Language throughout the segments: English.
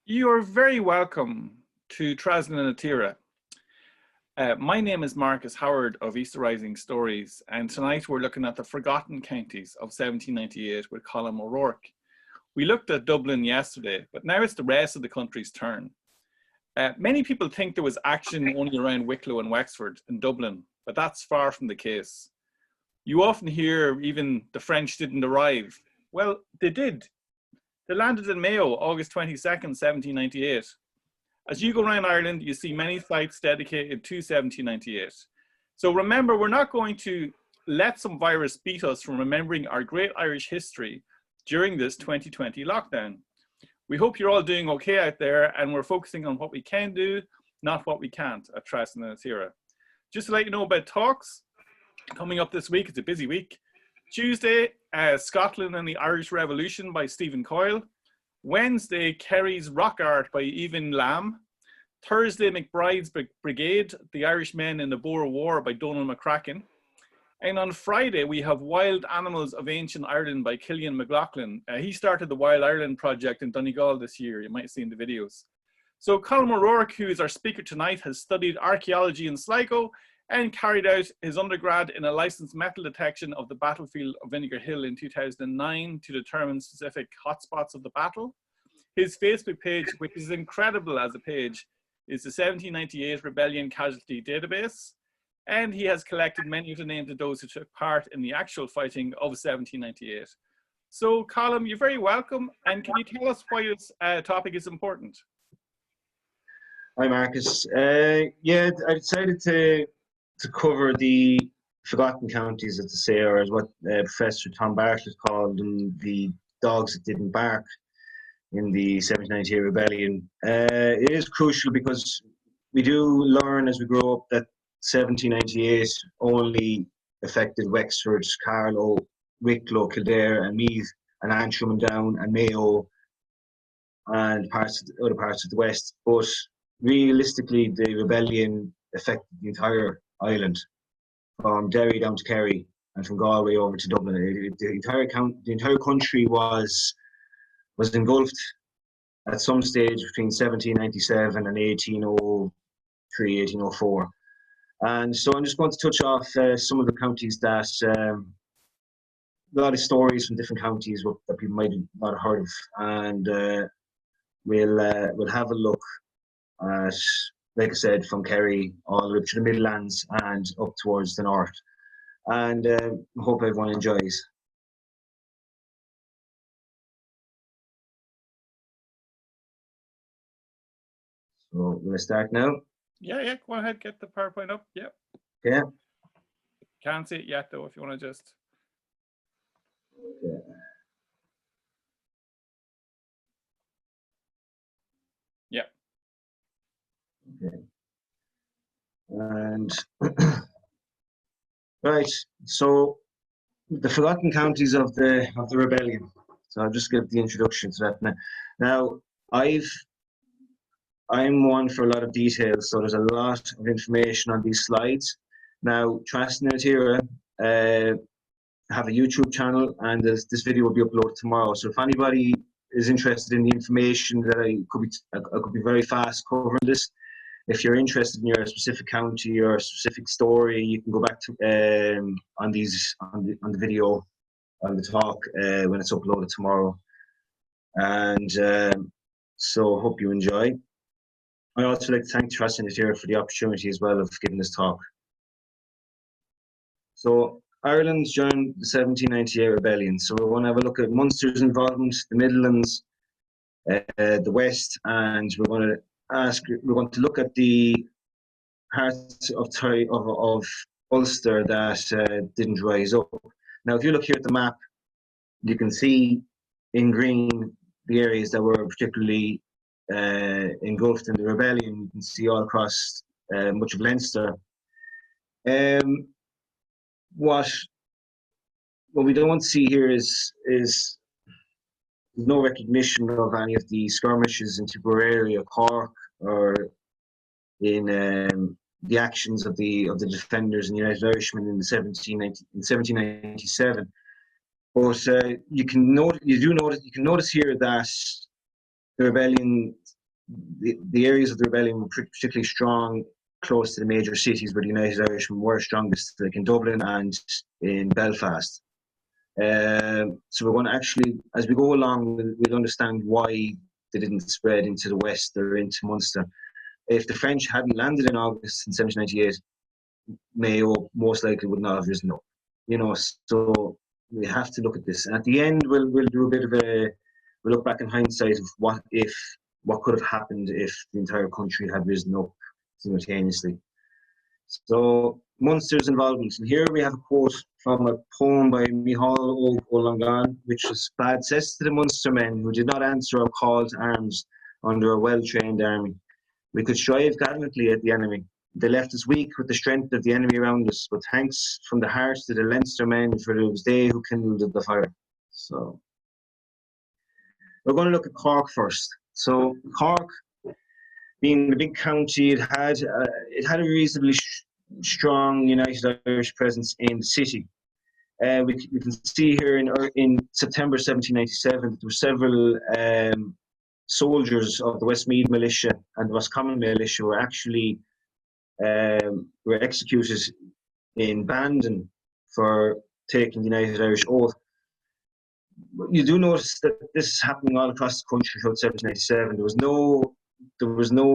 You are very welcome to Traslin and Atira. My name is Marcus Howard of Easter Rising Stories, and tonight we're looking at the forgotten counties of 1798 with Colum Ó Ruairc. We looked at Dublin yesterday, but now it's the rest of the country's turn. Many people think there was action only around Wicklow and Wexford in Dublin, but that's far from the case. You often hear even the French didn't arrive. Well, they did. They landed in Mayo, August 22nd, 1798. As you go around Ireland, you see many sites dedicated to 1798. So remember, we're not going to let some virus beat us from remembering our great Irish history during this 2020 lockdown. We hope you're all doing okay out there, and we're focusing on what we can do, not what we can't at Traslin and Atira. Just to let you know about talks coming up this week, it's a busy week. Tuesday, Scotland and the Irish Revolution by Stephen Coyle. Wednesday, Kerry's Rock Art by Evan Lamb. Thursday, McBride's Brigade, the Irishmen in the Boer War by Donald McCracken. And on Friday, we have Wild Animals of Ancient Ireland by Killian McLaughlin. He started the Wild Ireland project in Donegal this year. You might have seen the videos. So Colum Ó Ruairc, who is our speaker tonight, has studied archaeology in Sligo and carried out his undergrad in a licensed metal detection of the battlefield of Vinegar Hill in 2009 to determine specific hotspots of the battle. His Facebook page, which is incredible as a page, is the 1798 Rebellion Casualty Database, and he has collected many of the names of those who took part in the actual fighting of 1798. So, Colum, you're very welcome, and can you tell us why this topic is important? Hi, Marcus. Yeah, I decided to cover the forgotten counties, as to say, or as what Professor Tom Bartlett called them, the dogs that didn't bark in the 1798 rebellion. It is crucial because we do learn as we grow up that 1798 only affected Wexford, Carlow, Wicklow, Kildare and Meath and Antrim and Down and Mayo and other parts of the West. But realistically, the rebellion affected the entire island, from Derry down to Kerry and from Galway over to Dublin. The entire country was engulfed at some stage between 1797 and 1803, 1804. And so I'm just going to touch off some of the counties that a lot of stories from different counties that people might not have heard of, and we'll have a look at, like I said, from Kerry all the way to the Midlands and up towards the north. And I hope everyone enjoys. So we'll start now. Yeah, go ahead, get the PowerPoint up. Yep. Yeah. Can't see it yet though, if you want to just. Yeah. Yeah. Okay. And right, so the forgotten counties of the rebellion. So I'll just give the introduction to that now. Now, I'm one for a lot of details, so there's a lot of information on these slides. Now, Traslin and Atira have a YouTube channel, and this video will be uploaded tomorrow. So if anybody is interested in the information that I could be very fast covering this. If you're interested in your specific county or a specific story, you can go back to on the video, on the talk when it's uploaded tomorrow. And so hope you enjoy. I also like to thank Traslin and Atira for the opportunity as well of giving this talk. So Ireland joined the 1798 rebellion. So we're going to have a look at Munster's involvement, the Midlands, the West, and we're going to look at the parts of Ulster that didn't rise up. Now, if you look here at the map, you can see in green the areas that were particularly engulfed in the rebellion. You can see all across much of Leinster. What we don't see here is no recognition of any of the skirmishes in Tipperary or Cork, or in the actions of the defenders in the United Irishmen in 1797. But you can notice here that the rebellion the areas of the rebellion were particularly strong close to the major cities where the United Irishmen were strongest, like in Dublin and in Belfast. So we're going to actually, as we go along, we'll understand why they didn't spread into the west or into Munster. If the French hadn't landed in August in 1798, Mayo most likely would not have risen up. So we have to look at this. And at the end, we'll do a bit of we'll look back in hindsight of what could have happened if the entire country had risen up simultaneously. So Munster's involvement. And here we have a quote from a poem by Micheál Ó Longáin, which was bad cess to the Munster men who did not answer our call to arms under a well-trained army. We could strive gallantly at the enemy. They left us weak with the strength of the enemy around us, but thanks from the heart to the Leinster men, for it was they who kindled the fire. So we're going to look at Cork first. So Cork, being a big county, it had a reasonably strong United Irish presence in the city. We can see here in September 1797 that there were several soldiers of the Westmeath militia and the Roscommon militia were actually were executed in Bandon for taking the United Irish oath. You do notice that this is happening all across the country throughout 1797. There was no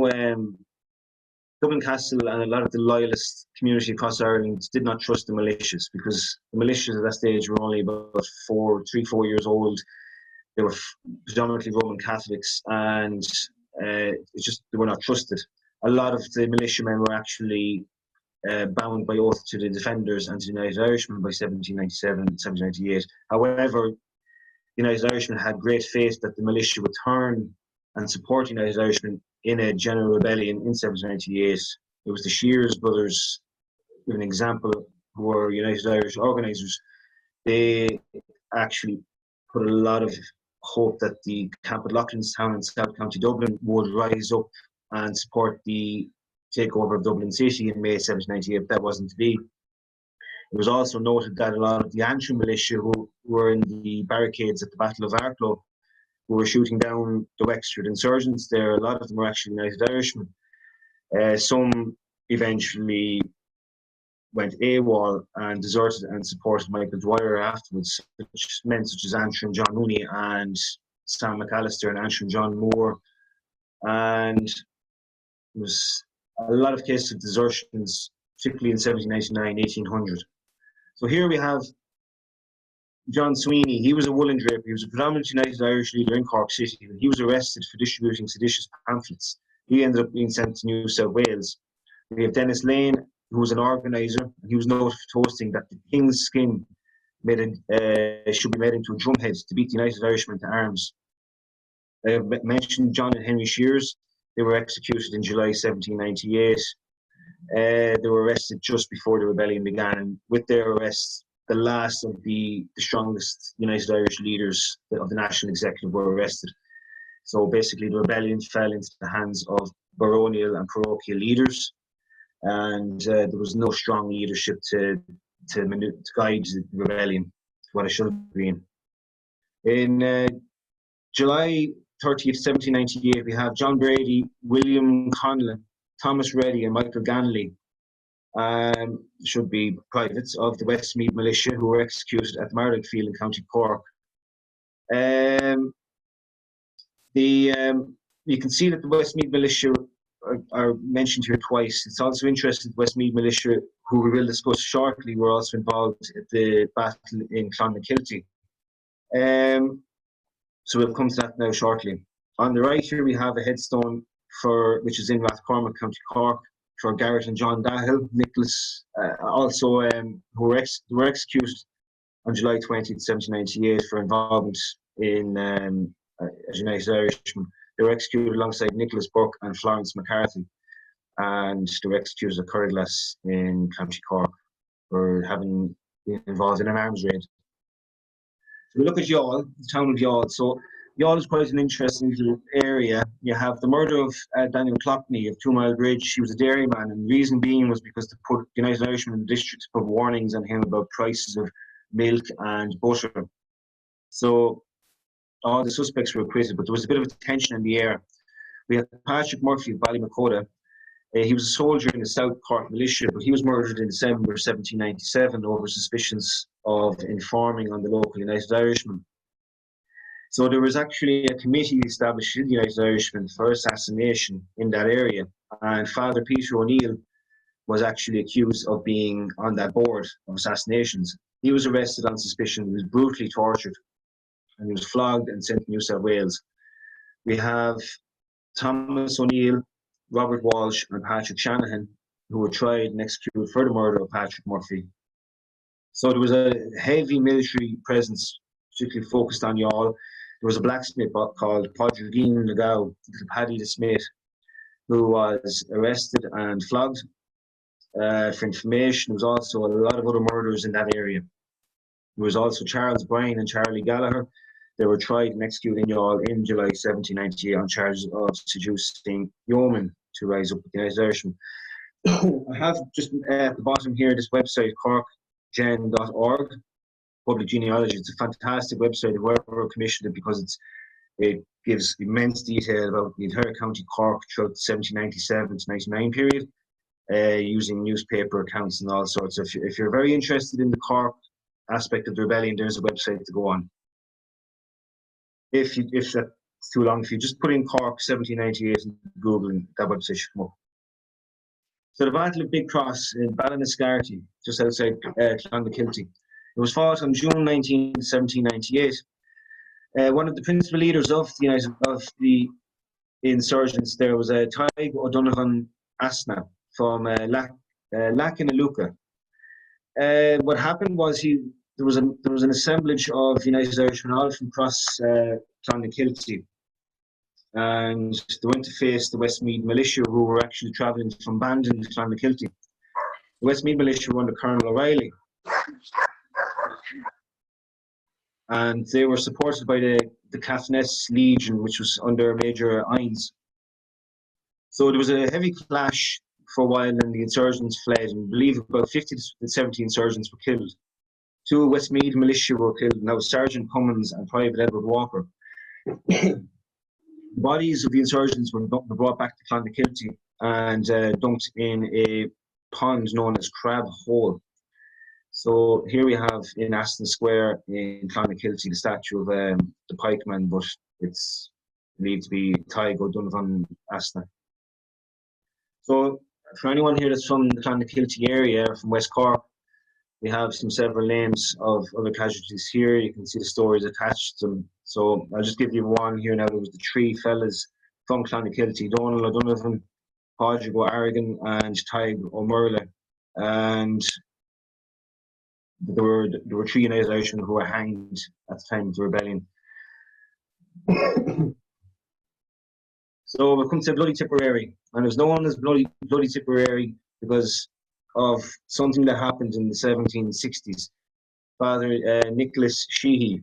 Dublin Castle, and a lot of the loyalist community across Ireland did not trust the militias, because the militias at that stage were only about 4 years old. They were predominantly Roman Catholics, and they were not trusted. A lot of the militiamen were actually bound by oath to the defenders and to the United Irishmen by 1797, 1798. However, the United Irishmen had great faith that the militia would turn and support the United Irishmen in a general rebellion in 1798. It was the Shears brothers, give an example, who were United Irish organisers. They actually put a lot of hope that the camp at Loughlinstown in South County Dublin would rise up and support the takeover of Dublin City in May 1798, but that wasn't to be. It was also noted that a lot of the Antrim militia who were in the barricades at the Battle of Arklow, who were shooting down the Wexford insurgents there, a lot of them were actually United Irishmen. Some eventually went AWOL and deserted and supported Michael Dwyer afterwards, which men such as Antrim John Mooney and Sam McAllister and Antrim John Moore. And there was a lot of cases of desertions, particularly in 1799, 1800. So here we have John Sweeney. He was a woolen draper. He was a predominant United Irish leader in Cork City. He was arrested for distributing seditious pamphlets. He ended up being sent to New South Wales. We have Dennis Lane, who was an organiser, and he was noted for toasting that the king's skin should be made into a drumhead to beat the United Irishmen to arms. I have mentioned John and Henry Shears. They were executed in July 1798. They were arrested just before the rebellion began, and with their arrests, the last of the strongest United Irish leaders of the National Executive were arrested. So basically the rebellion fell into the hands of baronial and parochial leaders, and there was no strong leadership to guide the rebellion to what it should have been. In July 30th, 1798, we have John Brady, William Conlon, Thomas Reddy and Michael Ganley, should be privates of the Westmeath militia, who were executed at the Mardyke Field in County Cork. You can see that the Westmeath militia are mentioned here twice. It's also interesting that Westmeath militia, who we will discuss shortly, were also involved at the battle in Clonakilty. So we'll come to that now shortly. On the right here we have a headstone which is in Rathcormac, County Cork, for Garrett and John Dahill, Nicholas, who were executed on July 20th, 1798 for involvement in as United Irishmen. They were executed alongside Nicholas Burke and Florence McCarthy, and they were executed at Curraglass in County Cork for having been involved in an arms raid. So we look at Youghal, the town of Youghal. So Youghal is quite an interesting little area. You have the murder of Daniel Clockney of 2 Mile Bridge. He was a dairyman, and the reason being was because the United Irishmen in the district put warnings on him about prices of milk and butter. So all the suspects were acquitted, but there was a bit of a tension in the air. We had Patrick Murphy of Ballymacoda. He was a soldier in the South Cork militia, but he was murdered in December 1797 over suspicions of informing on the local United Irishmen. So there was actually a committee established in the United Irishmen for assassination in that area, and Father Peter O'Neill was actually accused of being on that board of assassinations. He was arrested on suspicion, he was brutally tortured, and he was flogged and sent to New South Wales. We have Thomas O'Neill, Robert Walsh, and Patrick Shanahan, who were tried and executed for the murder of Patrick Murphy. So there was a heavy military presence, particularly focused on Youghal. There was a blacksmith called Podrigan Nagao, Paddy the Smith, who was arrested and flogged for information. There was also a lot of other murders in that area. There was also Charles Bryan and Charlie Gallagher. They were tried and executed in Youghal in July 1798 on charges of seducing yeomen to rise up with the United Irishmen. I have just at the bottom here this website, corkgen.org, Public Genealogy. It's a fantastic website, whoever commissioned it, because it gives immense detail about the entire County Cork throughout the 1797 to 99 period, using newspaper accounts and all sorts. If you're very interested in the Cork aspect of the rebellion, there's a website to go on. If that's too long, if you just put in Cork 1798 in Google, and that website should come up. So the Battle of Big Cross in Ballinascarty, just outside Clonakilty. It was fought on June 19, 1798. One of the principal leaders of the insurgents there was Tig O'Donovan Asna from Lachinaluca. What happened was there was an assemblage of United Irishmen all from across Clonakilty, and they went to face the Westmeath militia, who were actually travelling from Bandon to Clonakilty. The Westmeath militia were under Colonel O'Reilly, and they were supported by the Caithness Legion, which was under Major Innes. So there was a heavy clash for a while, and the insurgents fled, and I believe about 50 to 70 insurgents were killed. 2 Westmeath militia were killed, and that was Sergeant Cummins and Private Edward Walker. The bodies of the insurgents were brought back to Clonakilty and dumped in a pond known as Crab Hole. So here we have in Aston Square in Clonakilty the statue of the pikeman, but it's believed to be Tig O'Donovan Asna. So for anyone here that's from the Clonakilty area, from West Cork, we have several names of other casualties here. You can see the stories attached to them. So I'll just give you one here now. There was the 3 fellas from Clonakilty, Donald O'Donovan, Padraig O'Arrigan, and Tig O'Murla. And there were 3 United Irishmen who were hanged at the time of the rebellion. So we'll come to Bloody Tipperary, and it was known as Bloody Tipperary because of something that happened in the 1760s. Father Nicholas Sheehy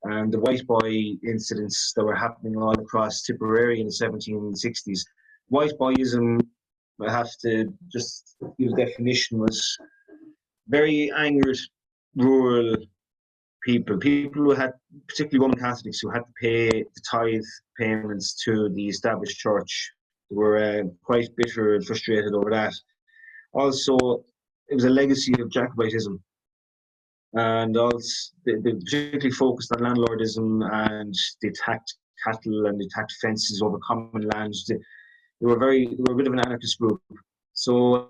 and the white boy incidents that were happening all across Tipperary in the 1760s. White boyism, I have to just give a definition, was very angered rural people who had, particularly Roman Catholics, who had to pay the tithe payments to the established church. They were quite bitter and frustrated over that. Also, it was a legacy of Jacobitism, and also they particularly focused on landlordism, and they attacked cattle and they attacked fences over common lands. They were a bit of an anarchist group. So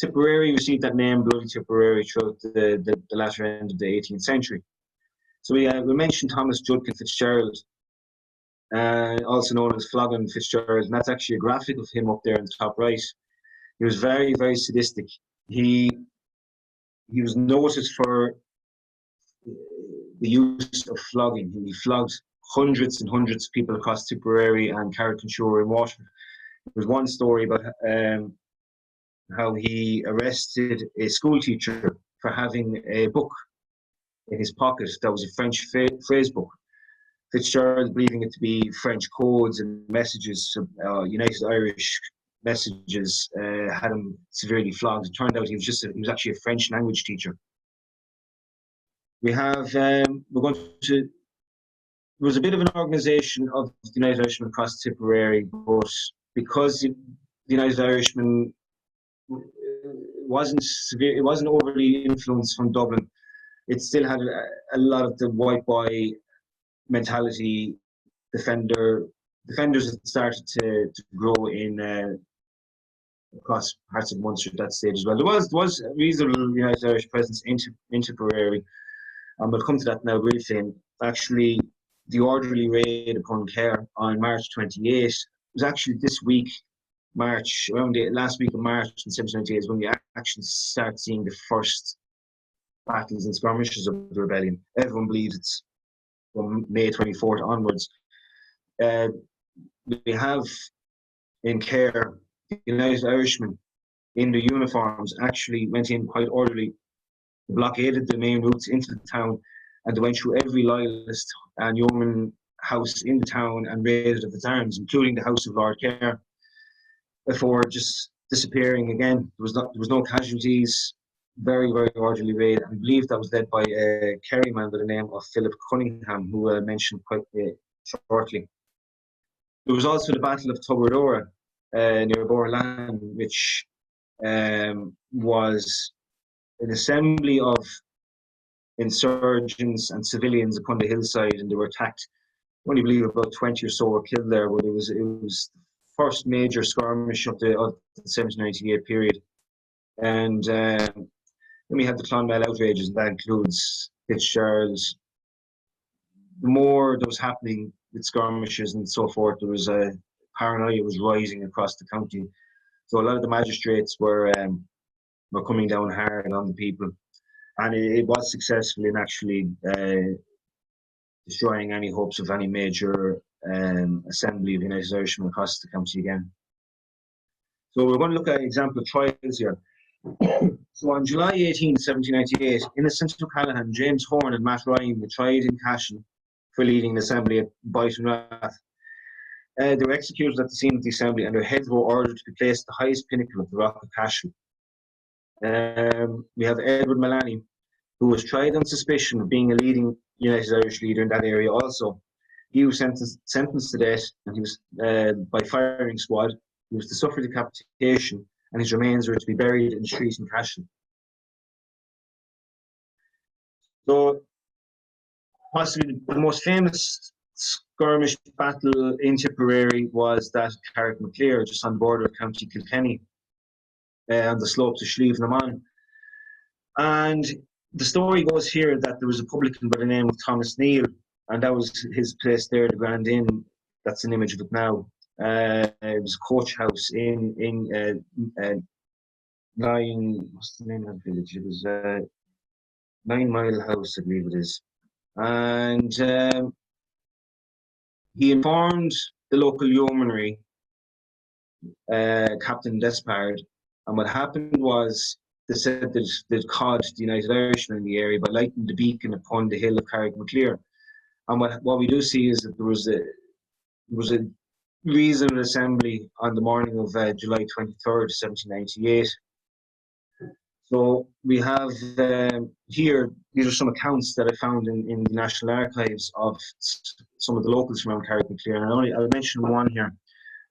Tipperary received that name, Bloody Tipperary, throughout the latter end of the 18th century. So we mentioned Thomas Judkin Fitzgerald, also known as Flogging Fitzgerald, and that's actually a graphic of him up there in the top right. He was very, very sadistic. He was noted for the use of flogging. He flogged hundreds and hundreds of people across Tipperary and Carrick-on-Suir in Waterford. There was one story about how he arrested a school teacher for having a book in his pocket that was a French phrase book. Fitzgerald, believing it to be French codes and messages, United Irish messages, had him severely flogged. It turned out he was actually a French language teacher. We have we're going to was a bit of an organisation of the United Irishmen across Tipperary, but because the United Irishmen wasn't severe, it wasn't overly influenced from Dublin, it still had a lot of the white boy mentality. Defenders had started to grow in across parts of Munster at that stage as well. There was a reasonable United Irish presence in Tipperary, and we'll come to that now briefly. And actually, the orderly raid upon Clare on March 28 was actually this week, around the last week of March in 1798 is when we actually start seeing the first battles and skirmishes of the rebellion. Everyone believes it's from May 24th onwards. We have in Kerry, the United Irishmen in the uniforms actually went in quite orderly, blockaded the main routes into the town, and they went through every loyalist and yeoman house in the town and raided of its arms, including the house of Lord Kerr, before just disappearing again. There was no casualties. Very, very orderly raid. I believe that was led by a Kerry man by the name of Philip Cunningham, who I mentioned quite shortly. There was also the Battle of Tuberdora near Borland, which was an assembly of insurgents and civilians upon the hillside, and they were attacked. I only believe about 20 or so were killed there, but it was the first major skirmish of the 1798 period. And then we had the Clonmel outrages, and that includes Fitzgerald's. The more that was happening with skirmishes and so forth, there was a paranoia was rising across the county. So a lot of the magistrates were coming down hard on the people, and it was successful in actually destroying any hopes of any major assembly of United Irishmen across the county again. So we're going to look at example trials here. So on July 18, 1798, Innocent O'Callaghan, James Horn and Matt Ryan were tried in Cashel for leading an assembly at Bytonrath. They were executed at the scene of the assembly, and their heads were ordered to be placed at the highest pinnacle of the Rock of Cashel. We have Edward Maloney, who was tried on suspicion of being a leading United Irish leader in that area also. He was sentenced to death, and he was by firing squad. He was to suffer decapitation, and his remains were to be buried in the street in Cashel. So, possibly the most famous skirmish battle in Tipperary was that at Carrick-Maclear, just on the border of County Kilkenny, on the slopes of Slieve na Mon. And the story goes here that there was a publican by the name of Thomas Neal, and that was his place there, the Grand Inn. That's an image of it now. It was a coach house in what's the name of that village? It was 9 Mile House, I believe it is. And he informed the local yeomanry, Captain Despard, and what happened was they said that they'd caught the United Irishmen in the area by lighting the beacon upon the hill of Carrick-Maclear. And what we do see is that there was a reasonable assembly on the morning of July 23rd, 1798. So we have here, these are some accounts that I found in the National Archives of some of the locals from around Carrick-Maclear. And I'll mention one here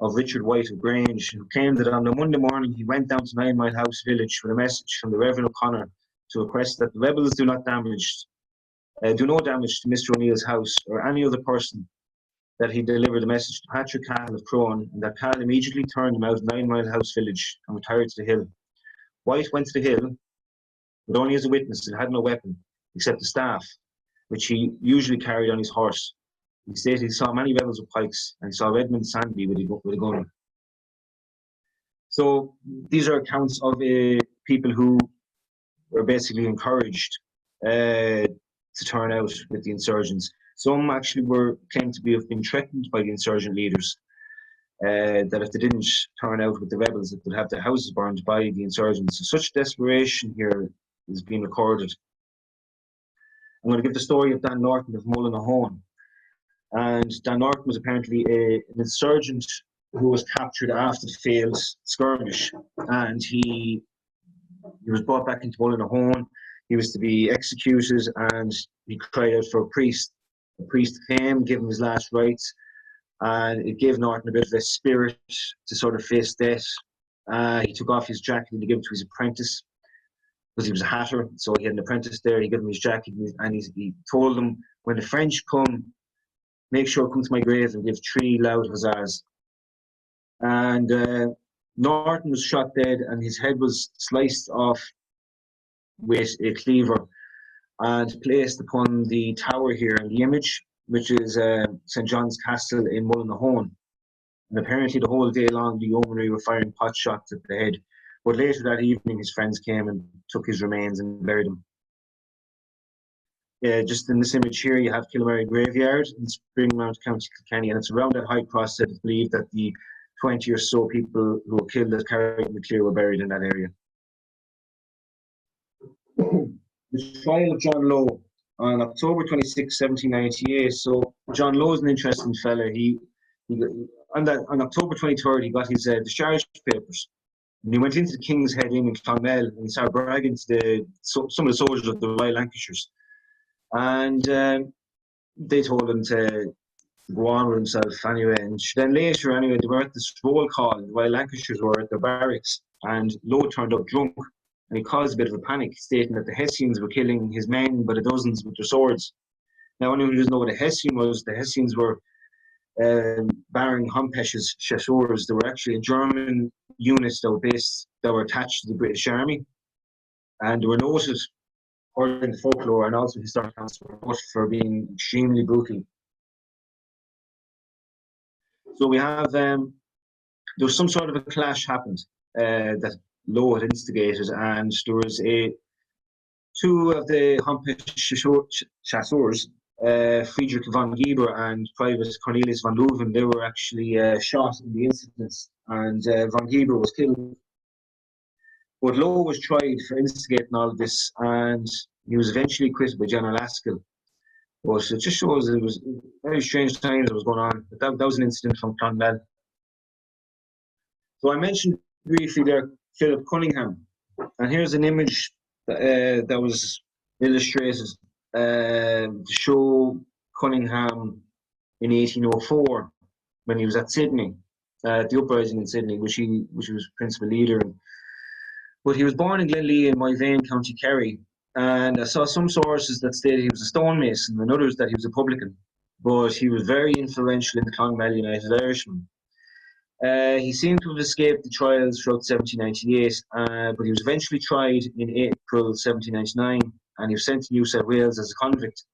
of Richard White of Grange, who claimed that on the Monday morning he went down to 9 Mile House village with a message from the Reverend O'Connor to request that the rebels do no damage to Mr. O'Neill's house or any other person, that he delivered a message to Patrick Cahill of Crone, and that Cahill immediately turned him out of 9 Mile House village and retired to the hill. White went to the hill, but only as a witness, and had no weapon except a staff, which he usually carried on his horse. He stated he saw many rebels with pikes, and he saw Redmond Sandy with a gun. So these are accounts of people who were basically encouraged to turn out with the insurgents. Some actually were claimed to have been threatened by the insurgent leaders, that if they didn't turn out with the rebels, that they'd have their houses burned by the insurgents. So such desperation here is being recorded. I'm going to give the story of Dan Norton of Mullinahone. And Dan Norton was apparently an insurgent who was captured after the failed skirmish, and he was brought back into Mullinahone. He was to be executed, and he cried out for a priest. A priest came, gave him his last rites, and it gave Norton a bit of a spirit to sort of face death. He took off his jacket and he gave it to his apprentice, because he was a hatter, so he had an apprentice there. He gave him his jacket, and he told him, when the French come, make sure come to my grave and give 3 loud huzzas. And Norton was shot dead, and his head was sliced off with a cleaver and placed upon the tower here in the image, which is St. John's Castle in Mullinahone. And apparently the whole day long, the yeomanry were firing pot shots at the head. But later that evening, his friends came and took his remains and buried him. Just in this image here, you have Kilkenny graveyard in Springmount, County Kilkenny, and it's around that high cross that it's believed that the 20 or so people who were killed at Kerry and Clare were buried in that area. The trial of John Lowe on October 26, 1798. So John Lowe is an interesting fella. On October 23rd, he got his discharge papers. And he went into the King's Head Inn in Clonmel, and he started bragging to some of the soldiers of the Royal Lancashires. And they told him to go on with himself anyway. And then later, anyway, they were at this roll call. The Royal Lancashires were at their barracks, and Lowe turned up drunk, and he caused a bit of a panic, stating that the Hessians were killing his men by the dozens with their swords. Now, anyone who doesn't know what a Hessian was, the Hessians were Baron Humpesch's chasseurs. They were actually a German unit that were attached to the British Army, and they were noted, according to folklore and also historic accounts, for being extremely brutal. So we have there was some sort of a clash happened that Lowe had instigated, and there was two of the Humpesch chasseurs, Friedrich von Geber and Private Cornelius von Leuven. They were actually shot in the incidents, and von Geber was killed. But Lowe was tried for instigating all of this, and he was eventually acquitted by General Askill. But it just shows it was very strange times that was going on. But that was an incident from Clonmel. So I mentioned briefly there Philip Cunningham, and here's an image that was illustrated to show Cunningham in 1804 when he was at Sydney, at the uprising in Sydney, which he was principal leader in. But he was born in Glenlee in Moyvane, County Kerry, and I saw some sources that stated he was a stonemason and others that he was a publican. But he was very influential in the Clonmel United Irishmen. He seemed to have escaped the trials throughout 1798, but he was eventually tried in April 1799, and he was sent to New South Wales as a convict.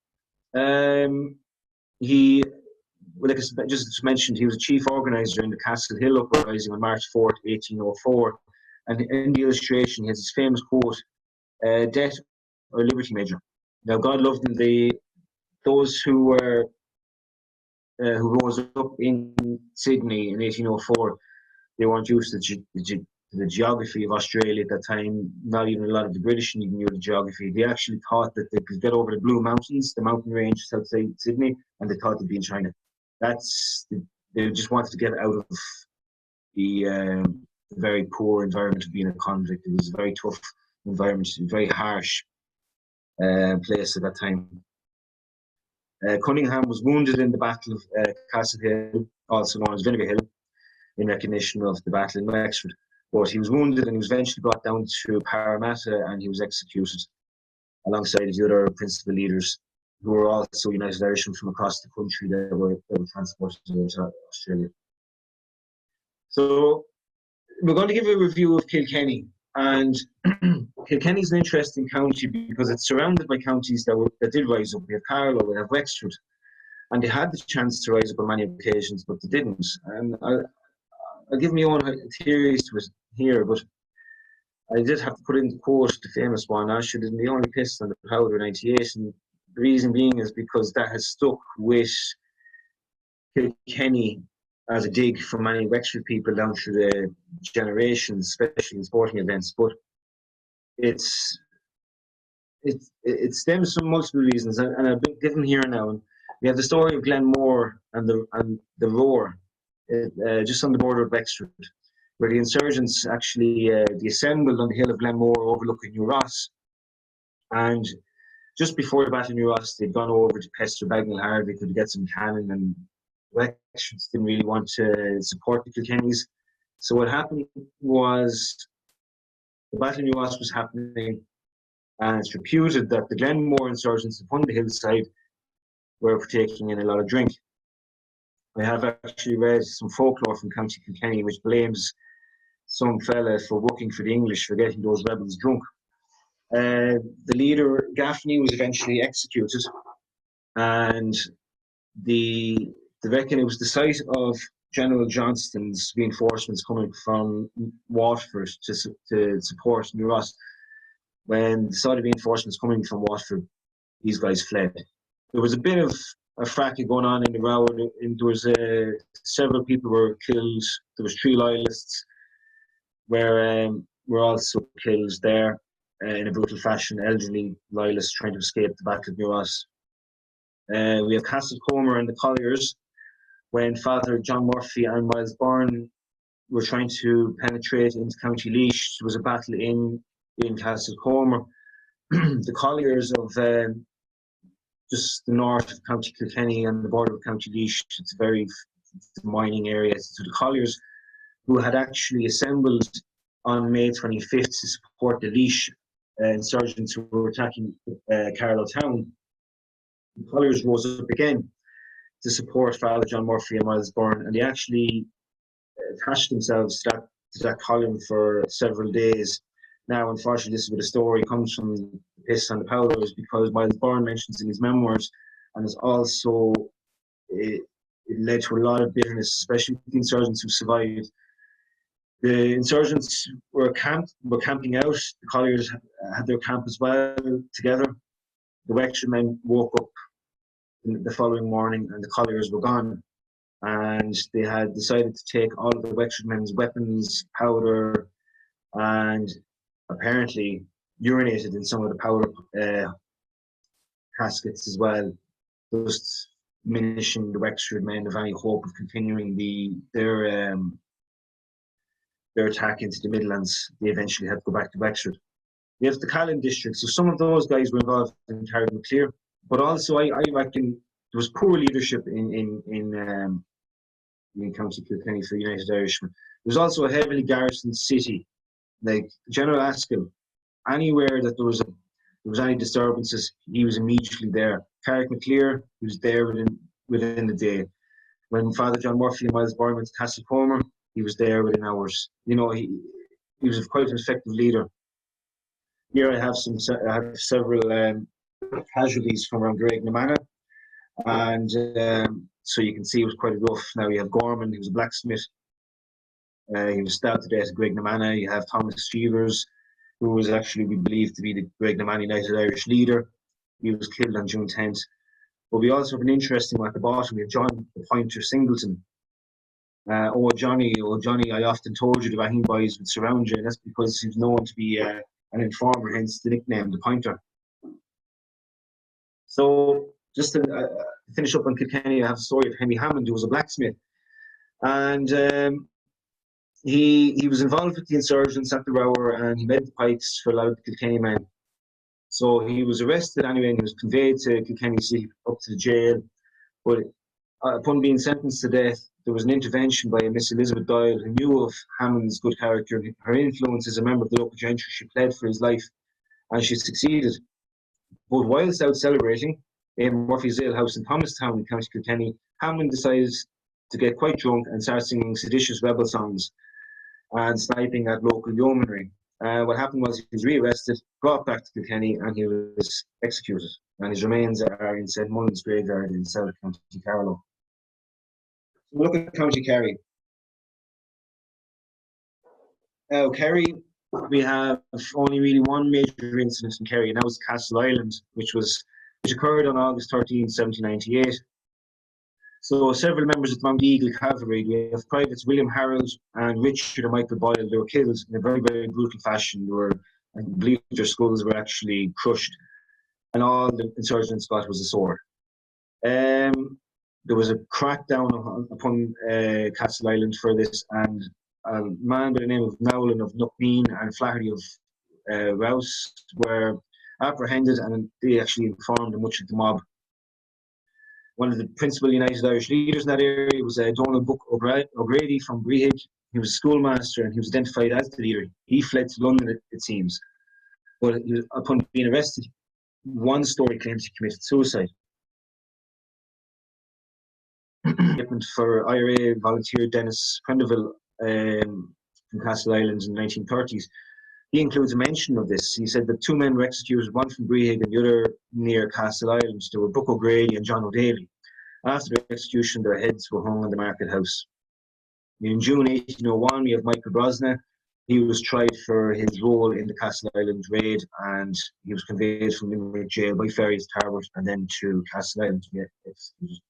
Like I just mentioned, he was a chief organiser in the Castle Hill uprising on March 4th, 1804. And in the illustration, he has his famous quote, "Death or liberty, Major." Now, God loved them. Those who rose up in Sydney in 1804, they weren't used to the geography of Australia at that time. Not even a lot of the British even knew the geography. They actually thought that they could get over the Blue Mountains, the mountain range outside Sydney, and they thought they'd be in China. They just wanted to get out of the very poor environment of being a convict. It was a very tough environment, a very harsh place at that time. Cunningham was wounded in the Battle of Castle Hill, also known as Vinegar Hill, in recognition of the battle in Wexford. But he was wounded and he was eventually brought down to Parramatta and he was executed alongside the other principal leaders who were also United Irishmen from across the country that were transported to Australia. So we're going to give a review of Kilkenny, and Kilkenny is an interesting county because it's surrounded by counties that did rise up. We have Carlow, we have Wexford, and they had the chance to rise up on many occasions, but they didn't. And I'll give my own theories to it here, but I did have to put in the quote, the famous one, "I should have been the only piss on the powder 98," and the reason being is because that has stuck with Kilkenny as a dig for many Wexford people down through the generations, especially in sporting events. But it stems from multiple reasons, and I've been given here now. And we have the story of Glenmore and the Roar, just on the border of Wexford, where the insurgents actually they assembled on the hill of Glenmore overlooking New Ross, and just before the Battle of New Ross, they'd gone over to pester Bagnall they could get some cannon, and Wexfords didn't really want to support the Kilkennys. So what happened was the Battle of New Ross was happening, and it's reputed that the Glenmore insurgents upon the hillside were partaking in a lot of drink. I have actually read some folklore from County Kilkenny which blames some fella for working for the English for getting those rebels drunk. The leader, Gaffney, was eventually executed, and they reckon it was the sight of General Johnston's reinforcements coming from Waterford to support New Ross. When they saw the reinforcements coming from Waterford, these guys fled. There was a bit of a fracas going on in the row. There was several people were killed. There was 3 loyalists were also killed there in a brutal fashion. Elderly loyalists trying to escape the Battle of New Ross. We have Castlecomer and the Colliers. When Father John Murphy and Miles Byrne were trying to penetrate into County Laois, there was a battle in Castlecomer. The Colliers of just the north of County Kilkenny and the border of County Laois, it's a very mining area. So the Colliers, who had actually assembled on May 25th to support the Laois insurgents who were attacking Carlow town, the Colliers rose up again to support Father John Murphy and Miles Byrne, and they actually attached themselves to that column for several days. Now, unfortunately, this is where the story comes from, the piss and the powders, because Miles Byrne mentions in his memoirs, and it's also it led to a lot of bitterness, especially with the insurgents who survived. The insurgents were camping out. The Colliers had their camp as well together. The Wexford men woke up the following morning and the Colliers were gone. And they had decided to take all of the Wexford men's weapons, powder, and apparently urinated in some of the powder caskets as well, just diminishing the Wexford men of any hope of continuing their attack into the Midlands. They eventually had to go back to Wexford. We have the Callan district, so some of those guys were involved in Carrick-McClear, but also I reckon there was poor leadership in County Kilkenny for United Irishmen. There was also a heavily garrisoned city, like General Askill. Anywhere that there was any disturbances, he was immediately there. Carrick-McClear, he was there within the day. When Father John Murphy and Miles Byrne went to Castlecomer, he was there within hours. You know, he was quite an effective leader. Here I have several casualties from around Graignamanagh, and so you can see it was quite rough. Now you have Gorman, he was a blacksmith. He was stabbed to death at Graignamanagh. You have Thomas Cheevers, who was actually believed to be the Graignamanagh United Irish leader. He was killed on June 10th. But we also have an interesting one at the bottom. We have John the Pointer Singleton. Oh Johnny, I often told you the Raheen boys would surround you, and that's because he was known to be an informer, hence the nickname, the Pointer. So just to finish up on Kilkenny, I have a story of Henry Hammond, who was a blacksmith. And he was involved with the insurgents at the Rower, and he made the pikes for a lot of the Kilkenny men. So he was arrested anyway, and he was conveyed to Kilkenny City up to the jail. But upon being sentenced to death, there was an intervention by Miss Elizabeth Doyle, who knew of Hammond's good character. Her influence as a member of the local gentry, she pled for his life, and she succeeded. But whilst out celebrating in Murphy's Ale House in Thomastown in County Kilkenny, Hammond decided to get quite drunk and start singing seditious rebel songs and sniping at local yeomanry. What happened was he was rearrested, brought back to Kilkenny, and he was executed. And his remains are in St Mullins graveyard in South County Carlow. So we look at County Kerry. Now, Kerry, we have only really one major incident in Kerry, and that was Castleisland, which occurred on August 13, 1798. So several members of the Mount Eagle Cavalry, we have Privates William Harold and Richard and Michael Boyle, they were killed in a very, very brutal fashion. I believe their skulls were actually crushed, and all the insurgents got was a sword. There was a crackdown upon Castleisland for this, and a man by the name of Nowlan of Knockneen and Flaherty of Rouse were apprehended, and they actually informed much of the mob. One of the principal United Irish leaders in that area was Donald Buck O'Grady from Brehig. He was a schoolmaster and he was identified as the leader. He fled to London, it seems. But upon being arrested, one story claims he committed suicide. For IRA volunteer Dennis Prendeville from Castleisland in the 1930s, he includes a mention of this. He said that two men were executed, one from Brehig and the other near Castleisland. They were Buck O'Grady and John O'Daly. After their execution, their heads were hung on the market house. In June 1801, we have Michael Brosna. He was tried for his role in the Castleisland raid, and he was conveyed from Limerick jail by ferry to Tarbert and then to Castleisland to get executed.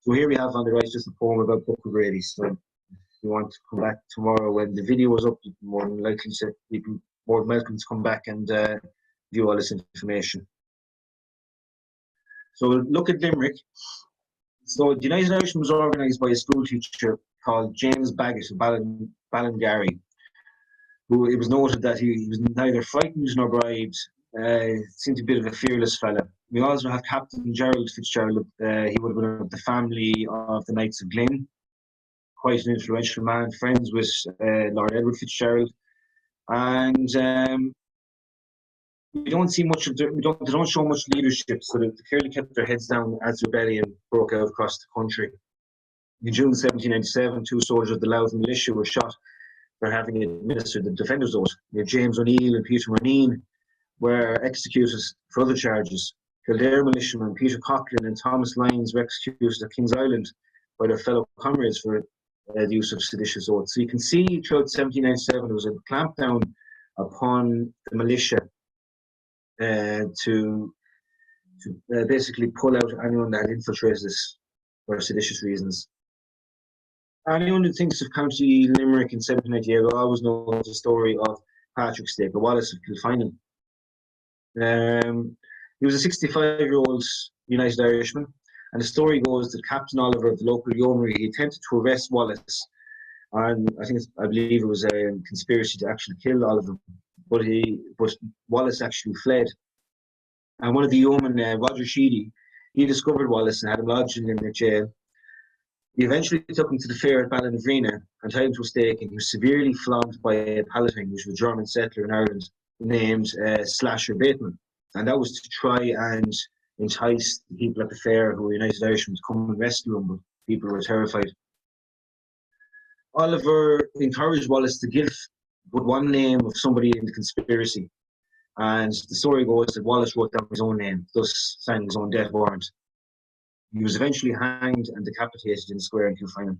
So here we have on the right just a poem about Buck O'Grady. So if you want to come back tomorrow when the video is up, you can more than likely say you can more than welcome to come back and view all this information. So look at Limerick. So the United Irishmen was organised by a school teacher called James Baggett of Ballingarry, who it was noted that he was neither frightened nor bribed. Seemed to be a bit of a fearless fella. We also have Captain Gerald Fitzgerald. He would have been of the family of the Knights of Glyn. Quite an influential man, friends with Lord Edward Fitzgerald. And we don't see much of they don't show much leadership, so they clearly kept their heads down as rebellion broke out across the country. In June 1797, two soldiers of the Laois militia were shot for having administered the defenders' oath. James O'Neill and Peter Murneen were executed for other charges. Kildare militiamen Peter Coughlin and Thomas Lyons were executed at King's Island by their fellow comrades for the use of seditious oaths. So you can see throughout 1797 there was a clampdown upon the militia to basically pull out anyone that had infiltrated this for seditious reasons. Anyone who thinks of County Limerick in 1798 will always know the story of Patrick Stake, the Wallace of Kilkenny. He was a 65-year-old United Irishman, and the story goes that Captain Oliver of the local yeomanry, he attempted to arrest Wallace, and I believe it was a conspiracy to actually kill Oliver, but Wallace actually fled. And one of the yeomen, Roger Sheedy, he discovered Wallace and had him lodged in Limerick jail. He eventually took him to the fair at Ballinvrina and tied him to a stake, and he was severely flogged by a Palatine, which was a German settler in Ireland, named Slasher Bateman. And that was to try and entice the people at the fair who were United Irishmen to come and rescue him, but people were terrified. Oliver encouraged Wallace to give but one name of somebody in the conspiracy. And the story goes that Wallace wrote down his own name, thus signing his own death warrant. He was eventually hanged and decapitated in the square in Kilkenny.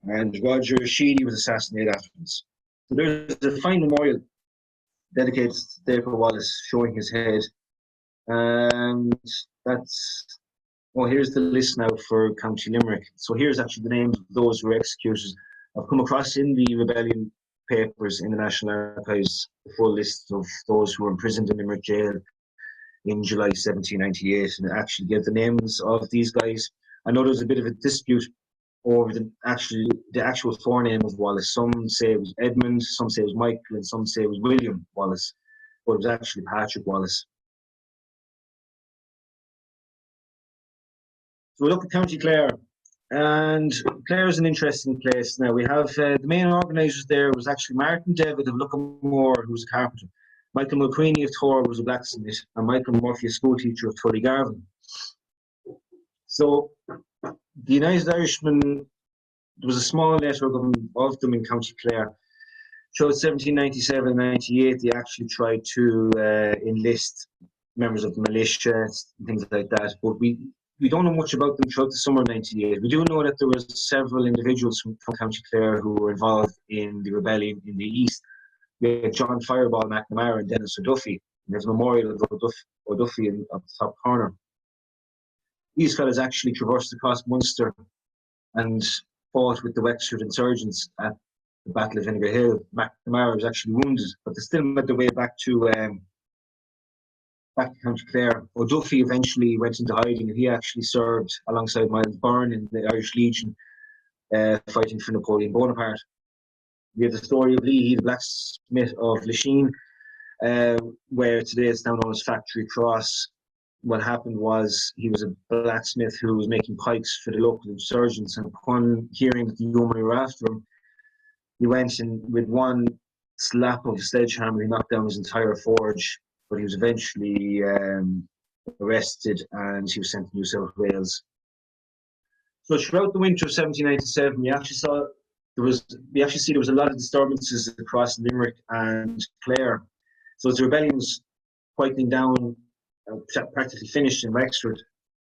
And Roger Sheedy was assassinated afterwards. So there's a fine memorial dedicated to David Wallace showing his head. And that's, well, here's the list now for County Limerick. So here's actually the names of those who were executed. I've come across in the rebellion papers in the National Archives the full list of those who were imprisoned in Limerick jail in July 1798, and it actually gave the names of these guys. I know there's a bit of a dispute over the actual forename of Wallace. Some say it was Edmund, some say it was Michael, and some say it was William Wallace, but it was actually Patrick Wallace. So we look at County Clare, and Clare is an interesting place. Now we have the main organisers there was actually Martin Devitt of Luckamore, who was a carpenter, Michael Mulqueeny of Tor was a blacksmith, and Michael Murphy, a school teacher of Tullygarvan. So the United Irishmen, there was a small network of them in County Clare. Throughout 1797-98, they actually tried to enlist members of the militia and things like that, but we don't know much about them throughout the summer of 98. We do know that there was several individuals from County Clare who were involved in the rebellion in the east. We had John Fireball McNamara and Dennis O'Duffy. And there's a memorial of O'Duffy in up the top corner. These fellas actually traversed across Munster and fought with the Wexford insurgents at the Battle of Vinegar Hill. McNamara was actually wounded, but they still made their way back to County Clare. O'Duffy eventually went into hiding, and he actually served alongside Miles Byrne in the Irish Legion, fighting for Napoleon Bonaparte. We have the story of Lee, the blacksmith of Lachine. where today it's now known as Factory Cross. What happened was he was a blacksmith who was making pikes for the local insurgents, and upon hearing that the yeomanry were after him, he went and with one slap of a sledgehammer, he knocked down his entire forge, but he was eventually arrested and he was sent to New South Wales. So throughout the winter of 1797, we actually see there was a lot of disturbances across Limerick and Clare. So as the rebellion was quieting down, practically finished in Wexford,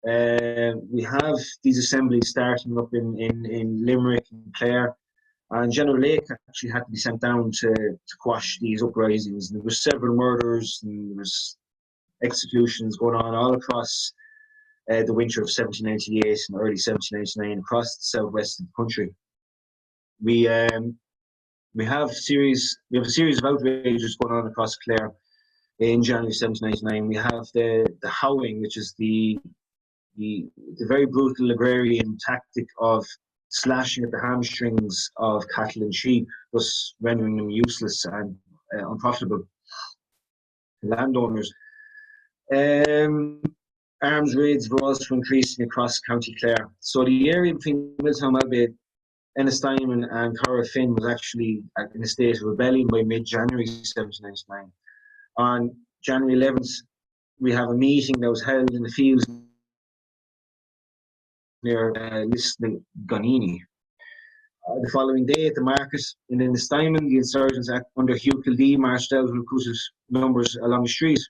we have these assemblies starting up in Limerick and Clare, and General Lake actually had to be sent down to quash these uprisings. And there were several murders and there was executions going on all across the winter of 1798 and early 1799 across the southwest of the country. We have a series of outrages going on across Clare. In January 1799, we have the howling, which is the very brutal agrarian tactic of slashing at the hamstrings of cattle and sheep, thus rendering them useless and unprofitable to landowners. Arms raids were also increasing across County Clare. So the area between Milltown, Malbay, Ennistimon and Corrafin was actually in a state of rebellion by mid-January 1799. On January 11th, we have a meeting that was held in the fields near Lisnagonini. The following day at the market in Ennistimon, the insurgents under Hugh Kildare marched out and recruited numbers along the street.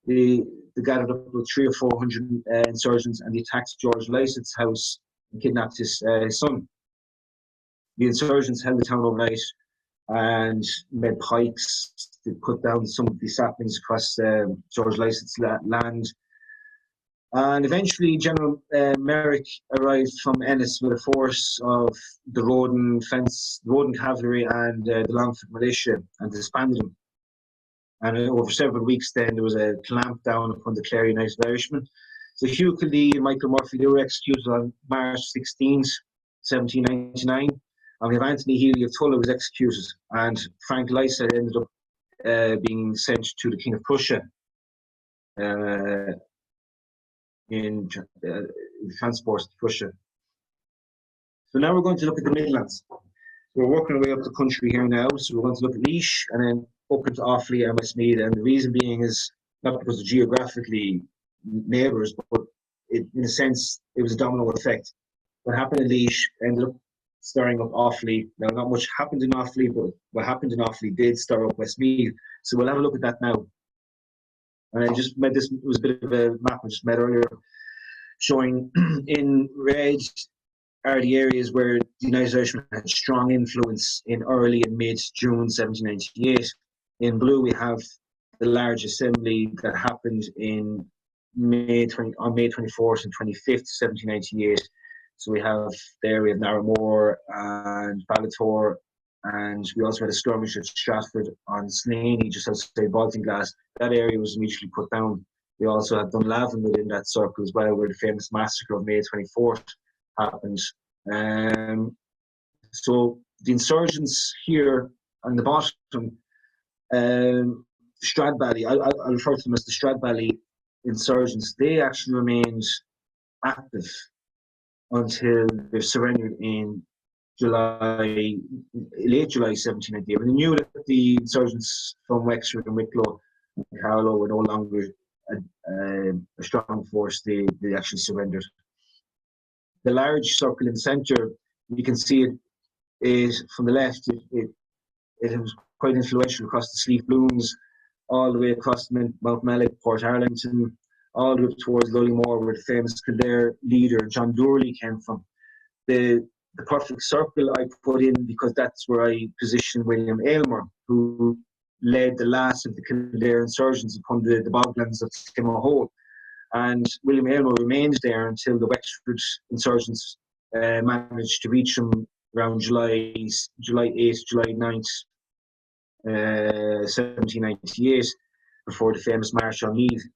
They gathered up with 300 or 400 insurgents and they attacked George Lycett's house and kidnapped his son. The insurgents held the town overnight and made pikes to cut down some of the saplings across George Lycett's land. And eventually General Merrick arrived from Ennis with a force of the Roden cavalry and the Longford militia and disbanded them. And over several weeks then there was a clampdown upon the Clare United Irishmen. So Hugh Kildare and Michael Murphy, they were executed on March 16th, 1799. And we have Anthony Healy of Tulla was executed, and Frank Lycett ended up being sent to the King of Prussia in transport to Prussia. So now we're going to look at the Midlands. We're working our way up the country here now, so we're going to look at Laois and then up into Offaly and Westmeath. And the reason being is not because of geographically neighbours, but in a sense it was a domino effect. What happened in Laois ended up stirring up Offaly. Now, not much happened in Offaly, but what happened in Offaly did stir up Westmeath. So we'll have a look at that now. And I just made this, it was a bit of a map I just made earlier, showing in red are the areas where the United Irishmen had strong influence in early and mid-June 1798. In blue, we have the large assembly that happened on May 24th and 25th, 1798. So we have there, we have Narramore and Ballator, and we also had a skirmish at Stratford on Slaney, just outside Baltinglass. That area was immediately put down. We also had Dunlavin within that circle as well, where the famous massacre of May 24th happened. So the insurgents here on the bottom, Stradbally, I'll refer to them as the Stradbally insurgents, they actually remained active until they surrendered in late July 1798. When they knew that the insurgents from Wexford and Wicklow and Carlow were no longer a strong force, they actually surrendered. The large circle in the centre, you can see it is from the left, it was quite influential across the Sleeve Blooms, all the way across Mount Mellick, Port Arlington, all the way up towards Lullymore, where the famous Kildare leader John Durley came from. The perfect circle I put in because that's where I positioned William Aylmer, who led the last of the Kildare insurgents upon the boglands of Skimmerhole. And William Aylmer remained there until the Wexford insurgents managed to reach him around July 8th, July 9th, 1798, before the famous March on Meath.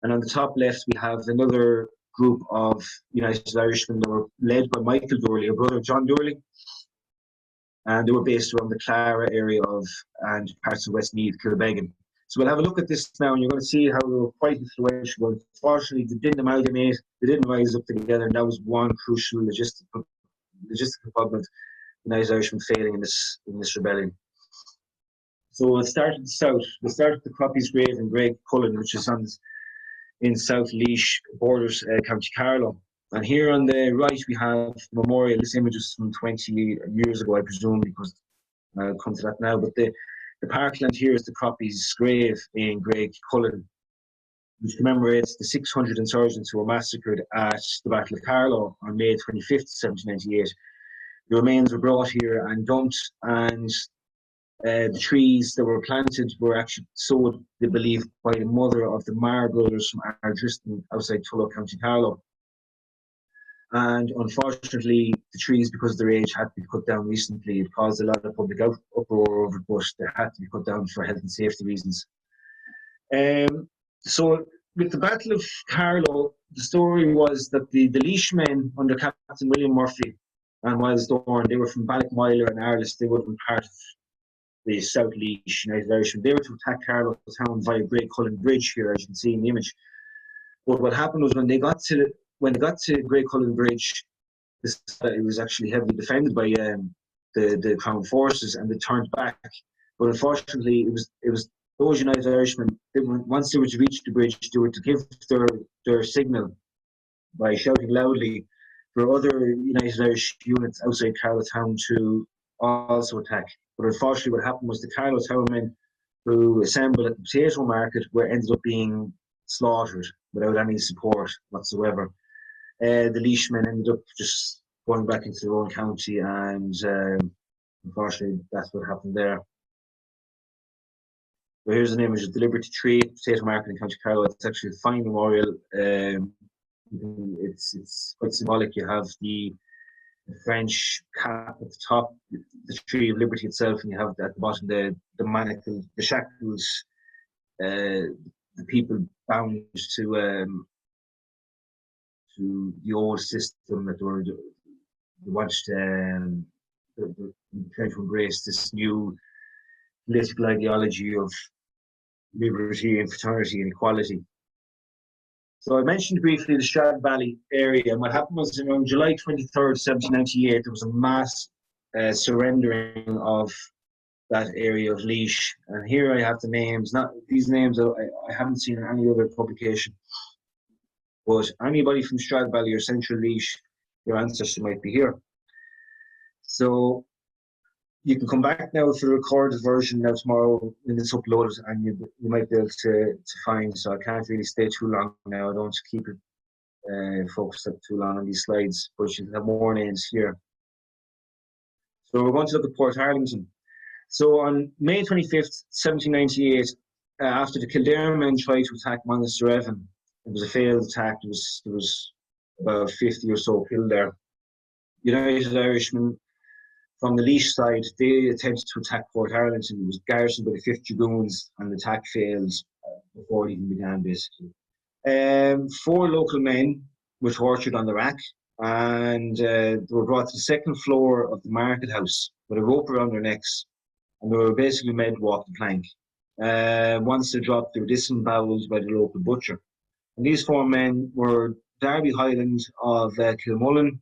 And on the top left, we have another group of United Irishmen that were led by Michael Durley, a brother of John Durley. And they were based around the Clara area and parts of Westmeath, Kilbeggan. So we'll have a look at this now, and you're going to see how they were quite influential. Unfortunately, they didn't amalgamate, they didn't rise up together, and that was one crucial logistical problem of United Irishmen failing in this rebellion. So it started south. We started the Croppy's Grave in Great Cullen, which is in South Laois, borders County Carlow. And here on the right we have the memorial. This image is from 20 years ago, I presume, because I'll come to that now. But the parkland here is the Croppy's Grave in Great Cullen, which commemorates the 600 insurgents who were massacred at the Battle of Carlow on May 25th, 1798. The remains were brought here and dumped, and the trees that were planted were actually sowed, they believe, by the mother of the Marr brothers from Ardriston outside Tullow, County Carlow. And unfortunately, the trees, because of their age, had to be cut down recently. It caused a lot of public uproar over it, but they had to be cut down for health and safety reasons. So with the Battle of Carlow, the story was that the Laois men under Captain William Murphy and Miles Dorn, they were from Ballochmyler and Arles. They would have been part of the South Laois United Irishmen. They were to attack Carlow town via Great Cullen Bridge here, as you can see in the image. But what happened was when they got to Great Cullen Bridge, it was actually heavily defended by the Crown forces, and they turned back. But unfortunately, it was those United Irishmen, once they were to reach the bridge, they were to give their signal by shouting loudly for other United Irish units outside Carlow town to also attack. But unfortunately, what happened was the Carlow town men who assembled at the potato market ended up being slaughtered without any support whatsoever. The Laois men ended up just going back into their own county, and unfortunately, that's what happened there. So here's an image of the Liberty Tree, potato market in County Carlow. It's actually a fine memorial. It's quite symbolic. You have the French cap at the top, the Tree of Liberty itself, and you have at the bottom the manacle, the shackles, the people bound to the old system that they wanted trying to embrace this new political ideology of liberty and fraternity and equality. So I mentioned briefly the Strad Valley area, and what happened was on July 23rd, 1798, there was a mass surrendering of that area of Laois. And here I have the names, not these names I haven't seen in any other publication, but anybody from Strad Valley or Central Laois, your ancestors might be here. So you can come back now to the recorded version now tomorrow when it's uploaded, and you might be able to find. So I can't really stay too long now. I don't want to keep it focused up too long on these slides, but you have more names here. So we're going to look at Port Arlington. So on May 25th, 1798, after the Kildare men tried to attack Monaster Evan, it was a failed attack. There was about 50 or so killed there. United Irishmen from the Laois side, they attempted to attack Port Arlington. It was garrisoned by the 5th Dragoons, and the attack failed before it even began, basically. 4 local men were tortured on the rack, and they were brought to the 2nd floor of the market house with a rope around their necks, and they were basically made to walk the plank. Once they dropped, they were disemboweled by the local butcher. And these 4 men were Darby Highland of Kilmullen,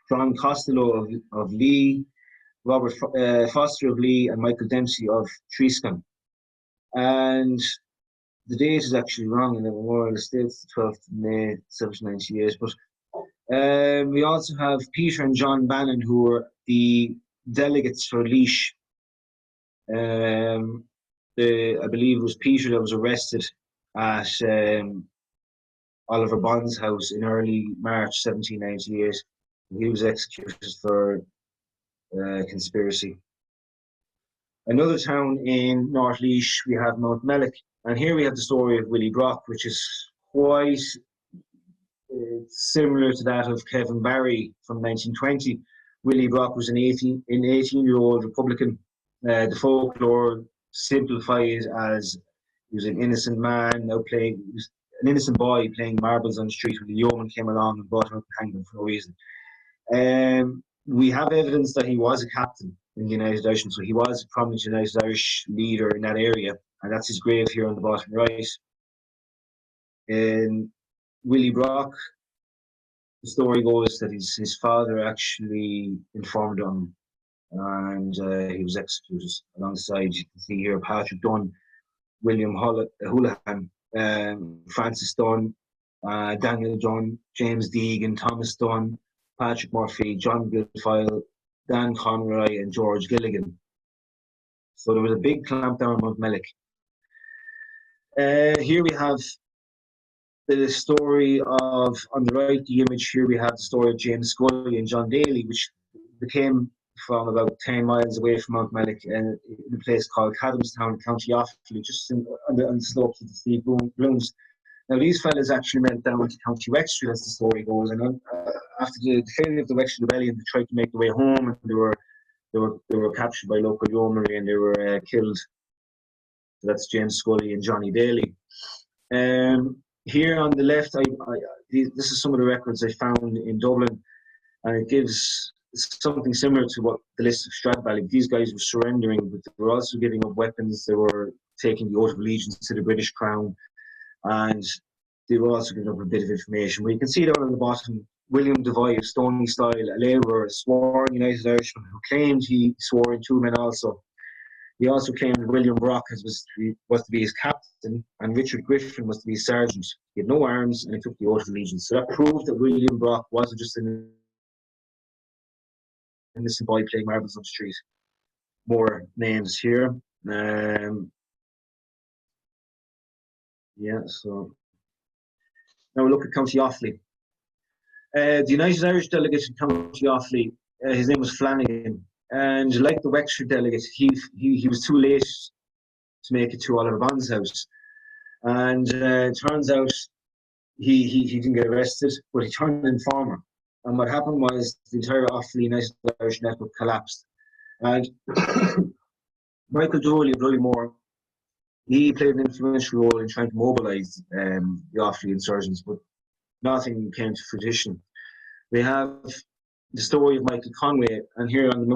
John Costello of Lee, Robert Foster of Lee, and Michael Dempsey of Treescombe. And the date is actually wrong in the memorial. It's the 12th of May 1798. But we also have Peter and John Bannon, who were the delegates for Laois. I believe it was Peter that was arrested at Oliver Bond's house in early March 1798. He was executed for conspiracy. Another town in North Laois, we have Mount Mellick, and here we have the story of Willie Brock, which is quite similar to that of Kevin Barry from 1920. Willie Brock was an 18-year-old Republican. The folklore simplifies as he was an innocent man, he was an innocent boy playing marbles on the street when the yeoman came along and brought him up and hanged him for no reason. We have evidence that he was a captain in the United Irishmen, so he was a prominent United Irish leader in that area. and that's his grave here on the bottom right. In Willie Brock, the story goes that his father actually informed him, and he was executed alongside, you can see here, Patrick Dunn, William Houlihan, Francis Dunn, Daniel Dunn, James Deegan, Thomas Dunn, Patrick Murphy, John Guilfoyle, Dan Conroy, and George Gilligan. So there was a big clampdown on Mount Mellick. Here we have the story of, on the right, the image here, we have the story of James Scully and John Daly, which became from about 10 miles away from Mount Mellick in a place called Cadamstown, County Offaly, just on the slopes of the steep blooms. Now, these fellas actually went down to County Wexford, as the story goes, and after the failure of the Wexford Rebellion, they tried to make their way home, and they were captured by local yeomanry, and they were killed. So that's James Scully and Johnny Daly. Here on the left, this is some of the records I found in Dublin, and it gives something similar to what the list of Stradbally. These guys were surrendering, but they were also giving up weapons. They were taking the oath of allegiance to the British Crown, and they were also giving up a bit of information. But you can see down on the bottom, William Devoy of Stony Style, a labourer, a sworn United Irishman, who claimed he swore in two men also. He also claimed William Brock was to be his captain, and Richard Griffin was to be his sergeant. He had no arms, and he took the oath of allegiance. So that proved that William Brock wasn't just an innocent boy playing marbles on the street. More names here. Yeah, so now we look at County Offaly. The United Irish delegate in County Offaly, his name was Flanagan, and like the Wexford delegate, he was too late to make it to Oliver Bond's house. And it turns out he didn't get arrested, but he turned an informer. And what happened was the entire Offaly United Irish network collapsed. And Michael Dooley of Rullymore, he played an influential role in trying to mobilise the Offaly insurgents, but nothing came to fruition. We have the story of Michael Conway, and here on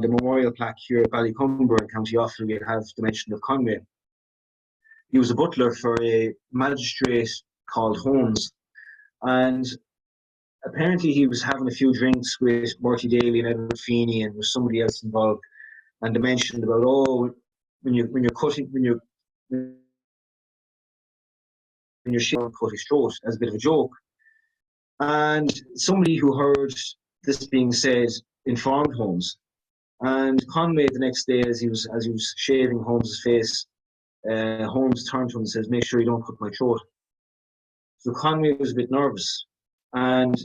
the memorial plaque here at Ballycumber in County Offaly, we have the mention of Conway. He was a butler for a magistrate called Holmes, and apparently he was having a few drinks with Murty Daly and Edward Feeney, and with somebody else involved, and they mentioned about, when you're shooting, cut his throat, as a bit of a joke. And somebody who heard this being said informed Holmes, and Conway the next day, as he was shaving Holmes's face, Holmes turned to him and says, "Make sure you don't cut my throat." So Conway was a bit nervous, and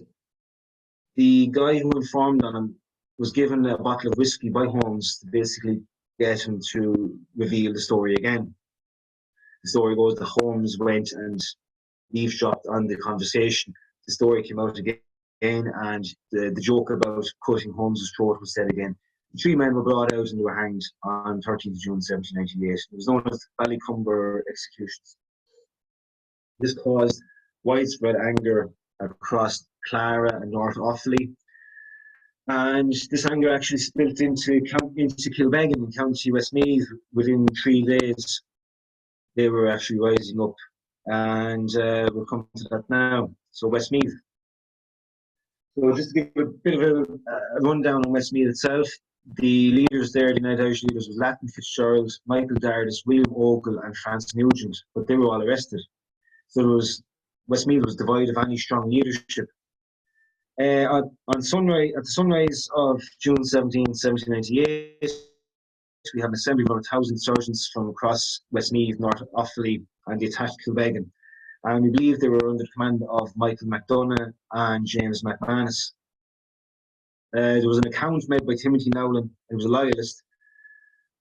the guy who informed on him was given a bottle of whiskey by Holmes to basically get him to reveal the story again. The story goes that Holmes went and eavesdropped on the conversation. The story came out again, and the joke about cutting Holmes's throat was said again. The three men were brought out and they were hanged on 13th of June 1798. It was known as the Ballycumber executions. This caused widespread anger across Clare and North Offaly, and this anger actually spilled into Kilbegan in County Westmeath. Within 3 days, they were actually rising up, and we'll come to that now. So Westmeath. So just to give a bit of a rundown on Westmeath itself, the leaders there, the United Irish leaders, was Latin Fitzgerald, Michael Dardis, William Ogle, and Francis Nugent, but they were all arrested. So Westmeath was devoid of any strong leadership. At the sunrise of June 17, 1798, we had an assembly of 1,000 insurgents from across Westmeath, North Offaly, and they attacked Kilbegan. And we believe they were under the command of Michael McDonough and James McManus. There was an account made by Timothy Nowlan, who was a loyalist,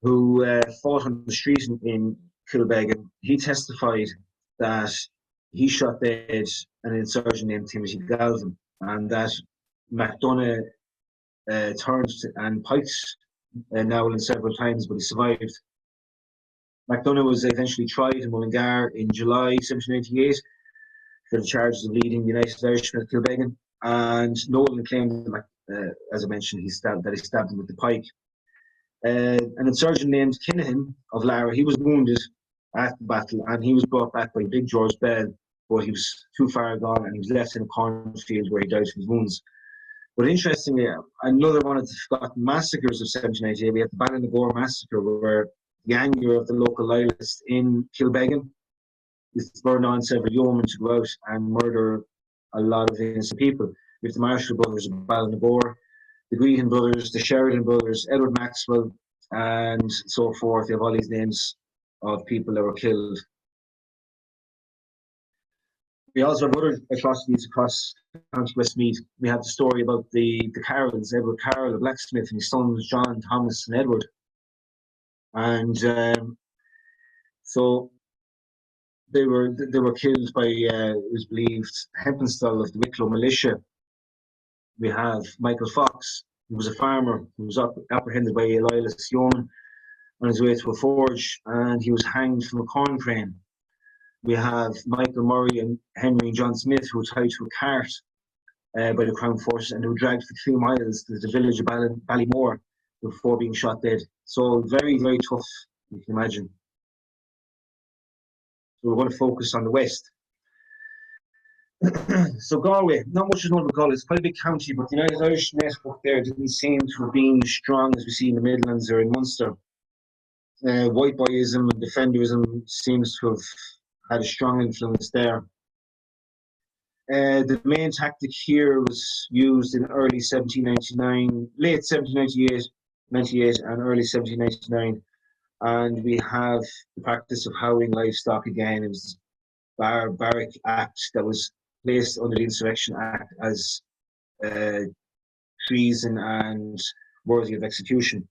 who fought on the street in Kilbegan. He testified that he shot dead an insurgent named Timothy Galvin, and that McDonough turned and piked Nowlan several times, but he survived. McDonough was eventually tried in Mullingar in July 1798 for the charges of leading the United Irishmen at Kilbegan, and Nolan claimed that, as I mentioned, he stabbed him with the pike. An insurgent named Kinahan of Lara, he was wounded, at the battle, and he was brought back by Big George Bell, but he was too far gone, and he was left in a cornfield where he died from his wounds. But interestingly, another one of the forgotten massacres of 1798, we had the Ballinagore massacre, where the anger of the local loyalists in Kilbeggan is spurred on several yeomen to go out and murder a lot of innocent people. We have the Marshall brothers of Ballinagore, the Greehan brothers, the Sheridan brothers, Edward Maxwell, and so forth. They have all these names of people that were killed. We also have other atrocities across County Westmeath. We have the story about the Carrolls, Edward Carroll, the blacksmith, and his sons John, Thomas, and Edward. And so they were killed by, it was believed, Hempenstall of the Wicklow militia. We have Michael Fox, who was a farmer, who was apprehended by a loyalist yeoman on his way to a forge, and he was hanged from a corn crane. We have Michael Murray and Henry and John Smith, who were tied to a cart by the Crown forces, and they were dragged for 2 miles to the village of Ballymore before being shot dead. So very, very tough, you can imagine. So we're going to focus on the west. So Galway, not much is known about Galway. It's quite a big county, but the United Irish network there didn't seem to have been as strong as we see in the Midlands or in Munster. White boyism and defenderism seems to have had a strong influence there. The main tactic here was used in early 1799, late 1798 and early 1799, and we have the practice of howling livestock again. It was the Barrack Act that was placed under the Insurrection Act as treason and worthy of execution.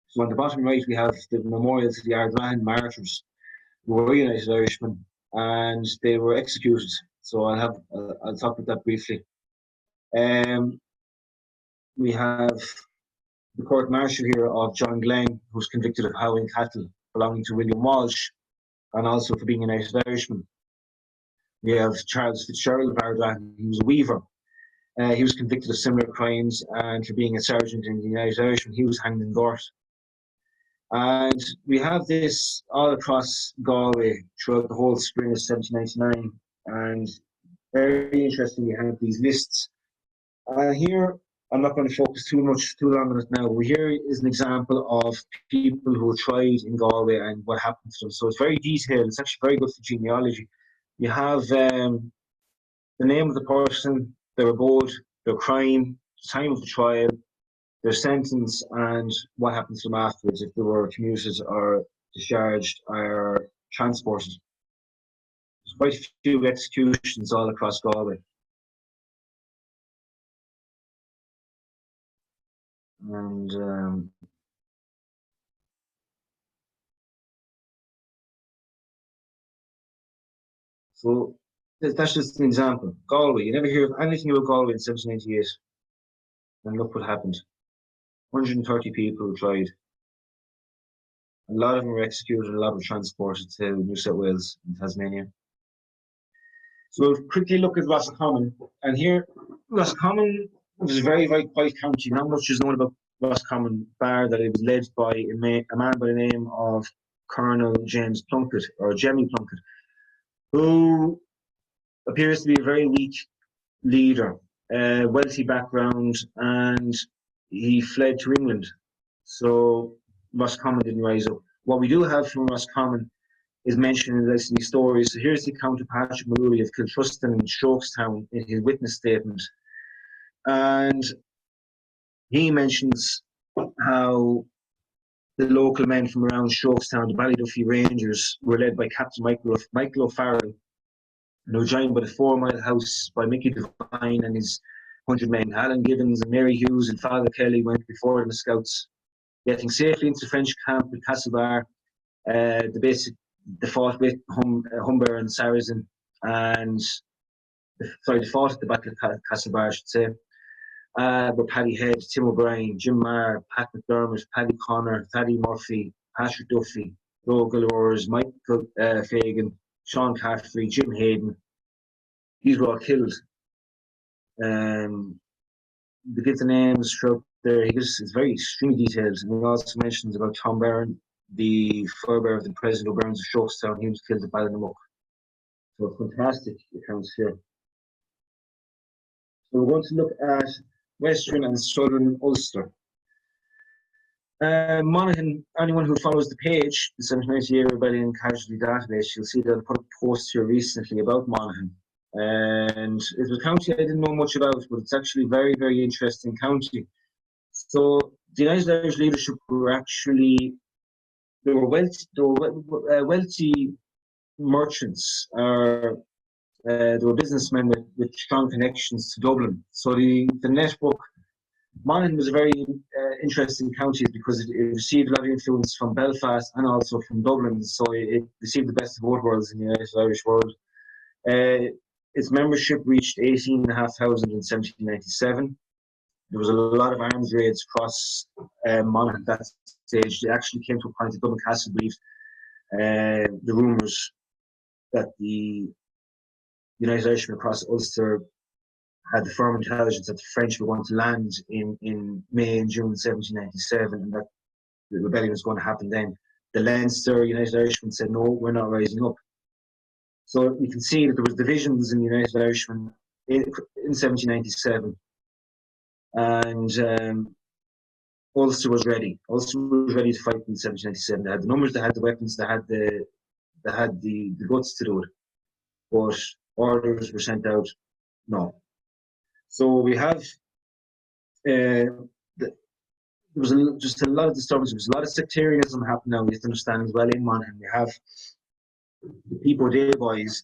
So on the bottom right we have the memorial to the Agrarian martyrs, who were United Irishmen, and they were executed. So I'll talk about that briefly. We have the court martial here of John Glenn, who was convicted of howling cattle belonging to William Walsh, and also for being a United Irishman. We have Charles Fitzgerald of Ardagh, he was a weaver. He was convicted of similar crimes, and for being a sergeant in the United Irishmen, he was hanged in Gort. And we have this all across Galway throughout the whole spring of 1799, and very interesting, we have these lists. Here, I'm not going to focus too long on it now. Here is an example of people who were tried in Galway and what happened to them. So it's very detailed. It's actually very good for genealogy. You have the name of the person, their abode, their crime, the time of the trial, their sentence, and what happened to them afterwards, if they were commuted or discharged or transported. There's quite a few executions all across Galway. And so that's just an example. Galway, you never hear of anything about Galway in 1798. And look what happened. 130 people were tried. A lot of them were executed, a lot were transported to New South Wales and Tasmania. So we'll quickly look at Roscommon. And here, Roscommon was a very, very quiet county. Not much is known about Roscommon, bar that it was led by a man by the name of Colonel James Plunkett, or Jemmy Plunkett, who appears to be a very weak leader, wealthy background, and he fled to England. So Roscommon didn't rise up. What we do have from Roscommon is mentioned in these stories. So here's the account of Patrick Mallory of Kiltruston and Strokestown in his witness statement. And he mentions how the local men from around Strokestown, the Ballyduffy Rangers, were led by Captain Michael O'Farrell, and they were joined by the 4 Mile House by Mickey Devine and his 100 men. Alan Gibbons and Mary Hughes and Father Kelly went before them as scouts, getting safely into the French camp at Castlebar. They fought with Humber and Saracen, and they fought at the Battle of Castlebar, I should say. But Paddy Head, Tim O'Brien, Jim Marr, Pat McDermott, Paddy Connor, Thaddy Murphy, Patrick Duffy, Roe Galores, Michael Fagan, Sean Caffrey, Jim Hayden. These were all killed. They give the names throughout there. It's very extremely detailed. And he also mentions about Tom Barron, the forebearer of the President of Burns of Shokestown, he was killed at Ballinamuk. So fantastic accounts here. So we're going to look at Western and Southern Ulster. Monaghan, anyone who follows the page, the 1798 Rebellion Casualty Database, you'll see that I put a post here recently about Monaghan. And it was a county I didn't know much about, but it's actually a very, very interesting county. So the United Irish leadership were actually, they were wealthy merchants, or they were businessmen with strong connections to Dublin. So the network, Monaghan was a very interesting county because it received a lot of influence from Belfast and also from Dublin. So it received the best of both worlds in the United Irish world. Its membership reached 18,500 in 1797. There was a lot of arms raids across Monaghan at that stage. They actually came to a point that Dublin Castle believed the rumours that the United Irishmen across Ulster had the firm intelligence that the French were going to land in May and June 1797, and that the rebellion was going to happen then. The Leinster United Irishmen said, no, we're not rising up. So you can see that there was divisions in the United Irishmen in 1797. And Ulster was ready. Ulster was ready to fight in 1797. They had the numbers, they had the weapons, they had the guts to do it. But orders were sent out, no. So we have, there was just a lot of disturbance. There was a lot of sectarianism happening now, we have to understand as well in Monaghan. We have the People Day boys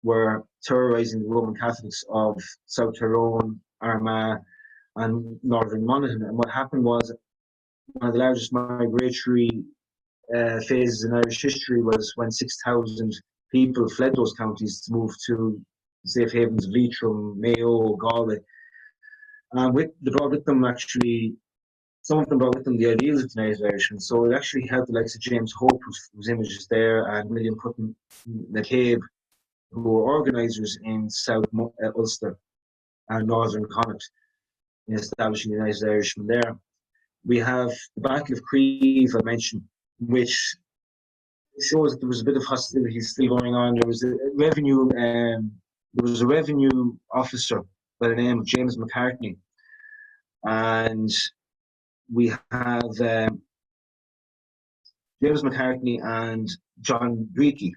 were terrorising the Roman Catholics of South Tyrone, Armagh, and Northern Monaghan. And what happened was one of the largest migratory phases in Irish history was when 6,000 people fled those counties to move to the safe havens of Leitrim, Mayo, Galway. And they brought with them actually, some of them brought with them the ideals of the United Irishmen. So it actually helped the likes of James Hope, whose image is there, and William Putnam McCabe, who were organisers in South Ulster and Northern Connacht in establishing the United Irishmen there. We have the Battle of Creve, I mentioned, which shows that there was a bit of hostility still going on. There was a revenue officer by the name of James McCartney, and we have James McCartney and John Breaky.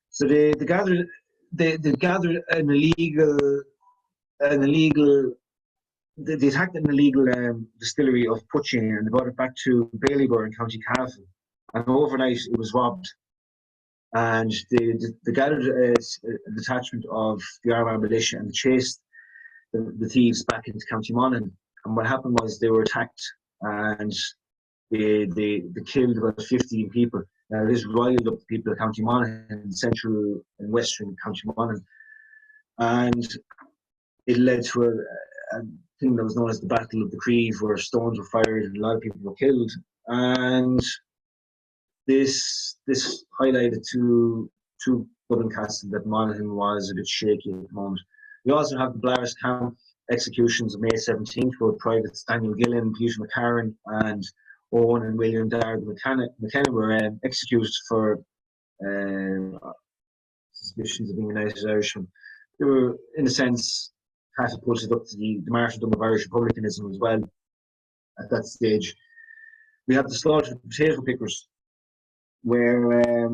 So they gathered an illegal. They attacked an illegal distillery of Puchin and they brought it back to Ballybor in County Cavan. And overnight it was robbed. And they gathered a detachment of the Armagh militia and chased the thieves back into County Monaghan. And what happened was they were attacked and they killed about 15 people. Now this riled up the people of County Monaghan, central and western County Monaghan. And it led to a thing that was known as the Battle of the Creve, where stones were fired and a lot of people were killed. And this highlighted to Dublin Castle that Monaghan was a bit shaky at the moment. We also have the Blaris Camp executions of May 17th, where privates Daniel Gillen, Peter McCarran, and Owen and William Darragh McKenna were executed for suspicions of being United Irishmen. They were, in a sense, catapulted up to the martyrdom of Irish republicanism as well at that stage. We have the slaughter of potato pickers, where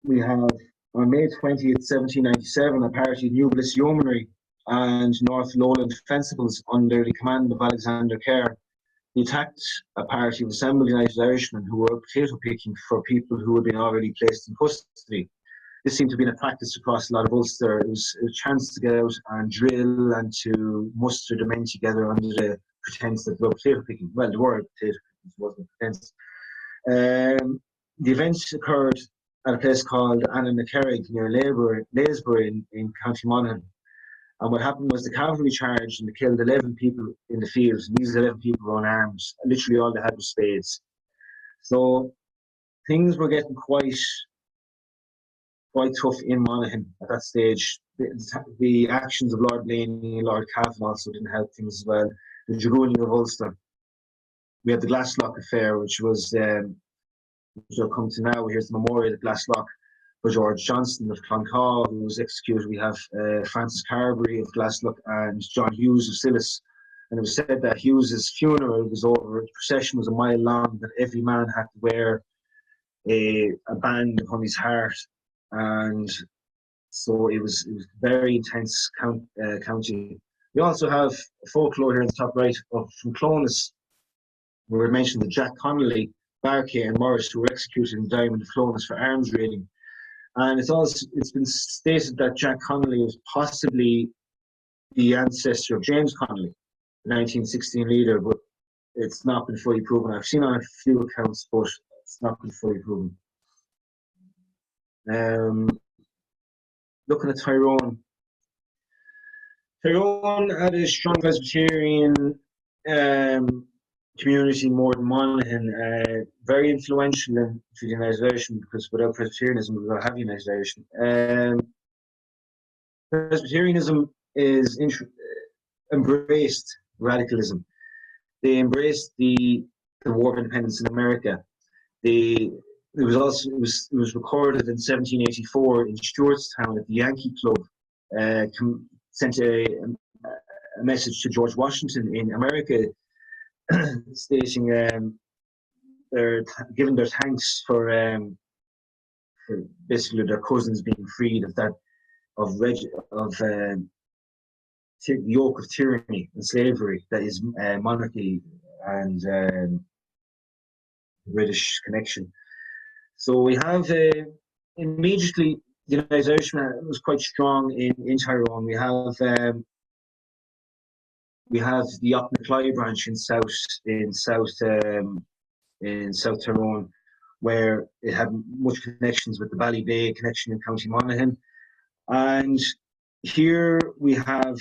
we have on May 20th, 1797, a party of New Bliss Yeomanry and North Lowland Fencibles under the command of Alexander Kerr. He attacked a party of assembled United Irishmen who were potato picking for people who had been already placed in custody. This seemed to be a practice across a lot of Ulster. It was a chance to get out and drill and to muster the men together under the pretense that they were potato picking. Well, they were potato picking, it wasn't a pretense. The events occurred at a place called Annakerrig near Laois in County Monaghan. And what happened was the cavalry charged and they killed 11 people in the field. And these 11 people were unarmed. Literally all they had was spades. So things were getting quite tough in Monaghan at that stage. The actions of Lord Blaney and Lord Cavan also didn't help things as well. The dragooning of Ulster. we have the Glasslock affair, which was, which will come to now. Here's the memorial of Glasslock for George Johnson of Clonakilty, who was executed. We have Francis Carberry of Glasslock and John Hughes of Sillis. And it was said that Hughes's funeral was over, the procession was a mile long, that every man had to wear a band upon his heart. And so it was very intense county. We also have folklore here in the top right from Clones, where we mentioned that Jack Connolly, Barkey and Morris, who were executed in the Diamond of Clones for arms raiding. And it's been stated that Jack Connolly was possibly the ancestor of James Connolly, the 1916 leader, but it's not been fully proven. I've seen on a few accounts, but it's not been fully proven. Looking at Tyrone. Tyrone had a strong Presbyterian community more than Monaghan, very influential in the United Irishmen, because without Presbyterianism we would have United Irishmen. Presbyterianism is embraced radicalism. They embraced the War of Independence in America. It was recorded in 1784 in Stewartstown at the Yankee Club. Sent a message to George Washington in America, stating they're giving their thanks for basically their cousins being freed of the yoke of tyranny and slavery that is monarchy and British connection. So we have immediately the United Irishmen was quite strong in Tyrone. We have the Upnacloy branch in South Tyrone, where it had much connections with the Ballybay connection in County Monaghan. And here we have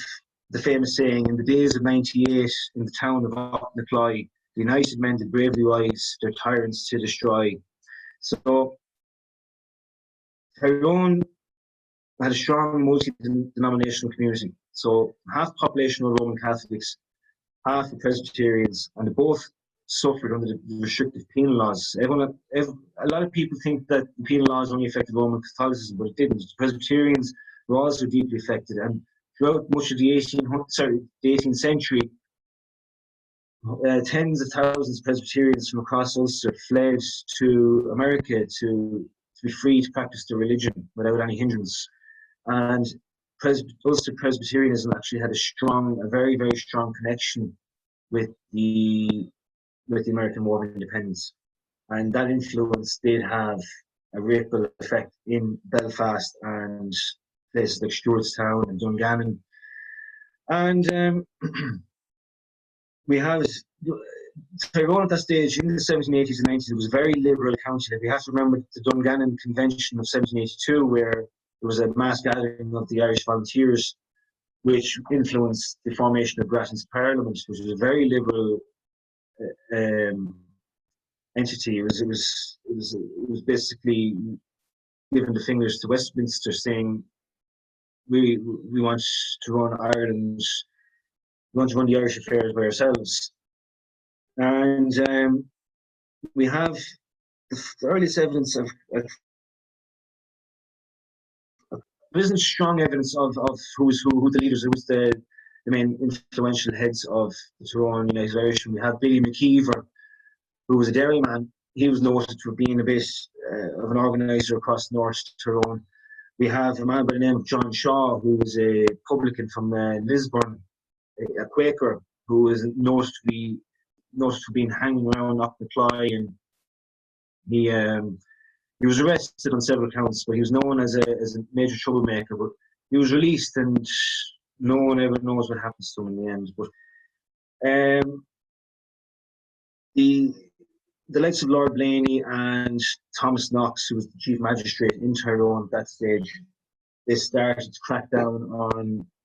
the famous saying, in the days of 98 in the town of Upnacloy, the United men did bravely rise, their tyrants to destroy. So Tyrone had a strong multi-denominational community. So half the population were Roman Catholics, half the Presbyterians, and they both suffered under the restrictive penal laws. A lot of people think that the penal laws only affected Roman Catholicism, but it didn't. The Presbyterians were also deeply affected, and throughout much of the 18th century, tens of thousands of Presbyterians from across Ulster fled to America to be free to practice their religion without any hindrance. And Ulster Presbyterianism actually had a very, very strong connection with the American War of Independence. And that influence did have a ripple effect in Belfast and places like Stewartstown and Dungannon. And we have Tyrone at that stage in the 1780s and 90s. It was a very liberal county. We have to remember the Dungannon Convention of 1782, where there was a mass gathering of the Irish volunteers, which influenced the formation of Grattan's Parliament, which was a very liberal entity. It was basically giving the fingers to Westminster, saying we want to run Ireland, we want to run the Irish affairs by ourselves. And we have the earliest evidence of there isn't strong evidence of who's who the leaders, who was the main influential heads of the Tyrone United Irishmen. We have Billy McKeever, who was a Derry man. He was noted for being a bit of an organiser across North Tyrone. We have a man by the name of John Shaw, who was a publican from Lisburn, a Quaker, who was noted for being hanging around Upnacloy, and he was arrested on several counts, but he was known as a major troublemaker. But he was released, and no one ever knows what happens to him in the end. But the likes of Lord Blaney and Thomas Knox, who was the chief magistrate in Tyrone at that stage, they started to crack down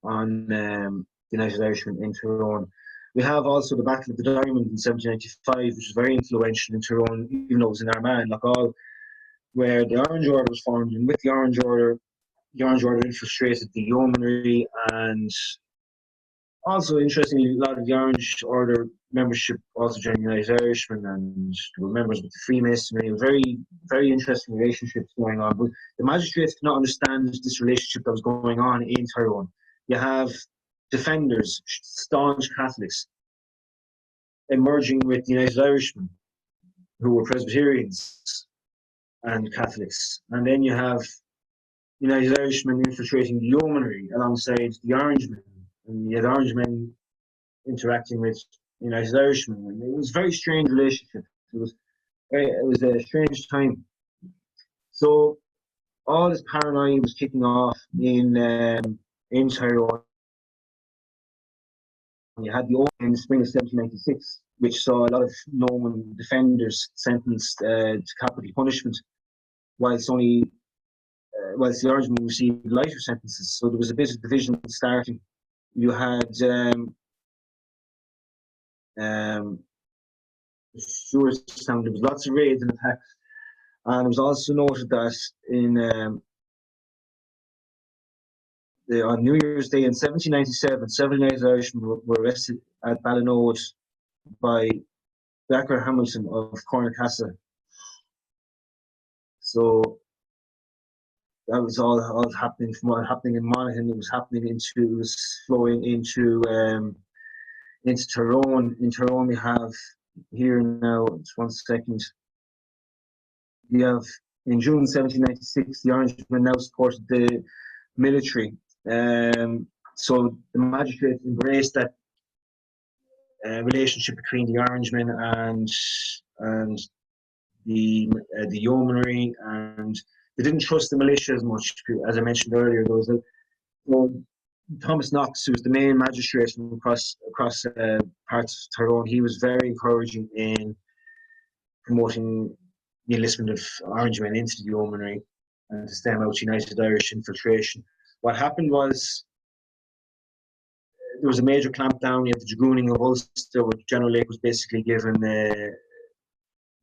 on the United Irishmen in Tyrone. We have also the Battle of the Diamond in 1795, which was very influential in Tyrone, even though it was in Armagh and Loughgall, where the Orange Order was formed. And with the Orange Order infiltrated the yeomanry and Also, interestingly, a lot of the Orange Order membership also joined United Irishmen, and were members of the Freemasonry. Very, very interesting relationships going on. But the magistrates could not understand this relationship that was going on in Tyrone. You have defenders, staunch Catholics, emerging with United Irishmen, who were Presbyterians and Catholics. And then you have United Irishmen infiltrating the yeomanry alongside the Orangemen. And you had Orangemen interacting with United Irishmen. And it was a very strange relationship. It was a strange time. So all this paranoia was kicking off in Tyrone. You had the open in the spring of 1796, which saw a lot of known defenders sentenced to capital punishment, whilst the Orangemen received lighter sentences. So there was a bit of division starting. You had Stewartstown, there was lots of raids and attacks, and it was also noted that on New Year's Day in 1797, several United Irishmen were arrested at Ballinode by Becker Hamilton of Clonakilty. So that was all happening from what happening in Monaghan. It was flowing into Tyrone. In Tyrone, we have here now. Just 1 second. We have in June 1796, the Orangemen now supported the military. So the magistrates embraced that relationship between the Orangemen and the yeomanry, and they didn't trust the militia as much. As I mentioned earlier, there was Thomas Knox, who was the main magistrate from across parts of Tyrone. He was very encouraging in promoting the enlistment of Orangemen into the yeomanry and to stem out United Irish infiltration. What happened was there was a major clampdown. You had the dragooning of Ulster, where General Lake was basically given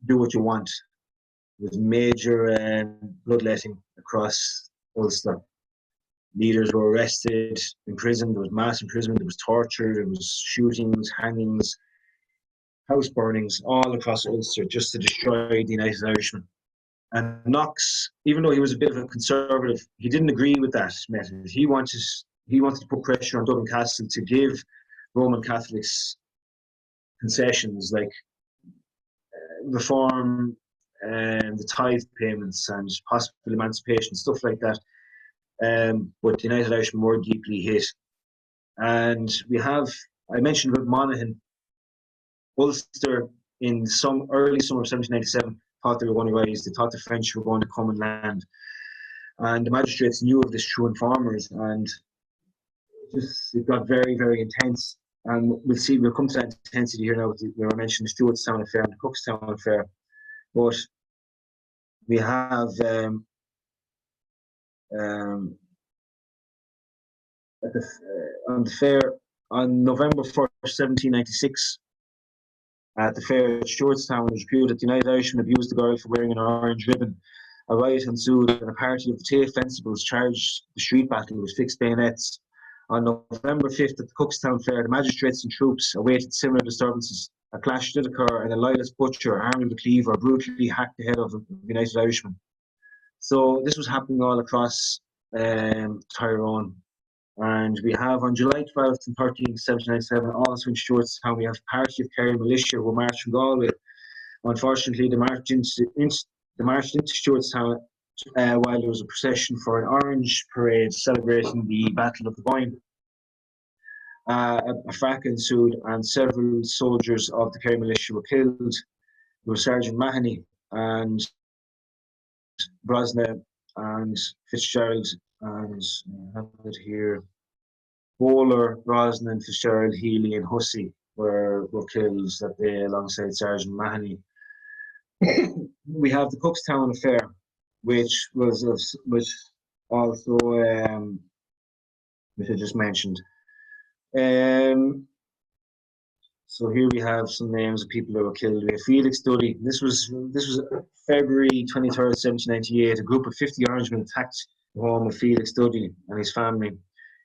do what you want. There was major bloodletting across Ulster. Leaders were arrested, imprisoned. There was mass imprisonment. There was torture. There was shootings, hangings, house burnings all across Ulster just to destroy the United Irishmen. And Knox, even though he was a bit of a conservative, he didn't agree with that method. He wanted to put pressure on Dublin Castle to give Roman Catholics concessions like reform and the tithe payments and possible emancipation, stuff like that. But the United Irishmen were deeply hit. And I mentioned about Monaghan. Ulster in some early summer of 1797 thought they were going to rise. They thought the French were going to come and land. And the magistrates knew of this through informers, and it got very, very intense. And we'll come to that intensity here now. We were mentioning the Stewartstown affair and the Cookstown affair. But we have on the fair on November 1st, 1796, at the fair at Stewartstown, it was reported that the United Irishmen abused the girl for wearing an orange ribbon. A riot ensued, and a party of the TAFE fencibles charged the street battle with fixed bayonets. On November 5th, at the Cookstown Fair, the magistrates and troops awaited similar disturbances. A clash did occur, and a Laois butcher, armed with a cleaver, brutally hacked the head of a United Irishman. So this was happening all across Tyrone. And we have on July 12th and 13th, 1797, also in Stewartstown, we have a party of Kerry militia who marched from Galway. Unfortunately, they marched into Stewartstown while there was a procession for an orange parade celebrating the Battle of the Boyne. A fracas ensued, and several soldiers of the Kerry militia were killed. There was Sergeant Mahoney and Brosna and Fitzgerald, and I have it here. Bowler, Brosnan, Fitzgerald, Healy, and Hussey were killed that day alongside Sergeant Mahoney. We have the Cookstown affair, which also which I just mentioned. So here we have some names of people who were killed. We have Felix Dudley. This was February 23rd, 1798. A group of 50 Orangemen attacked the home of Felix Dudley and his family.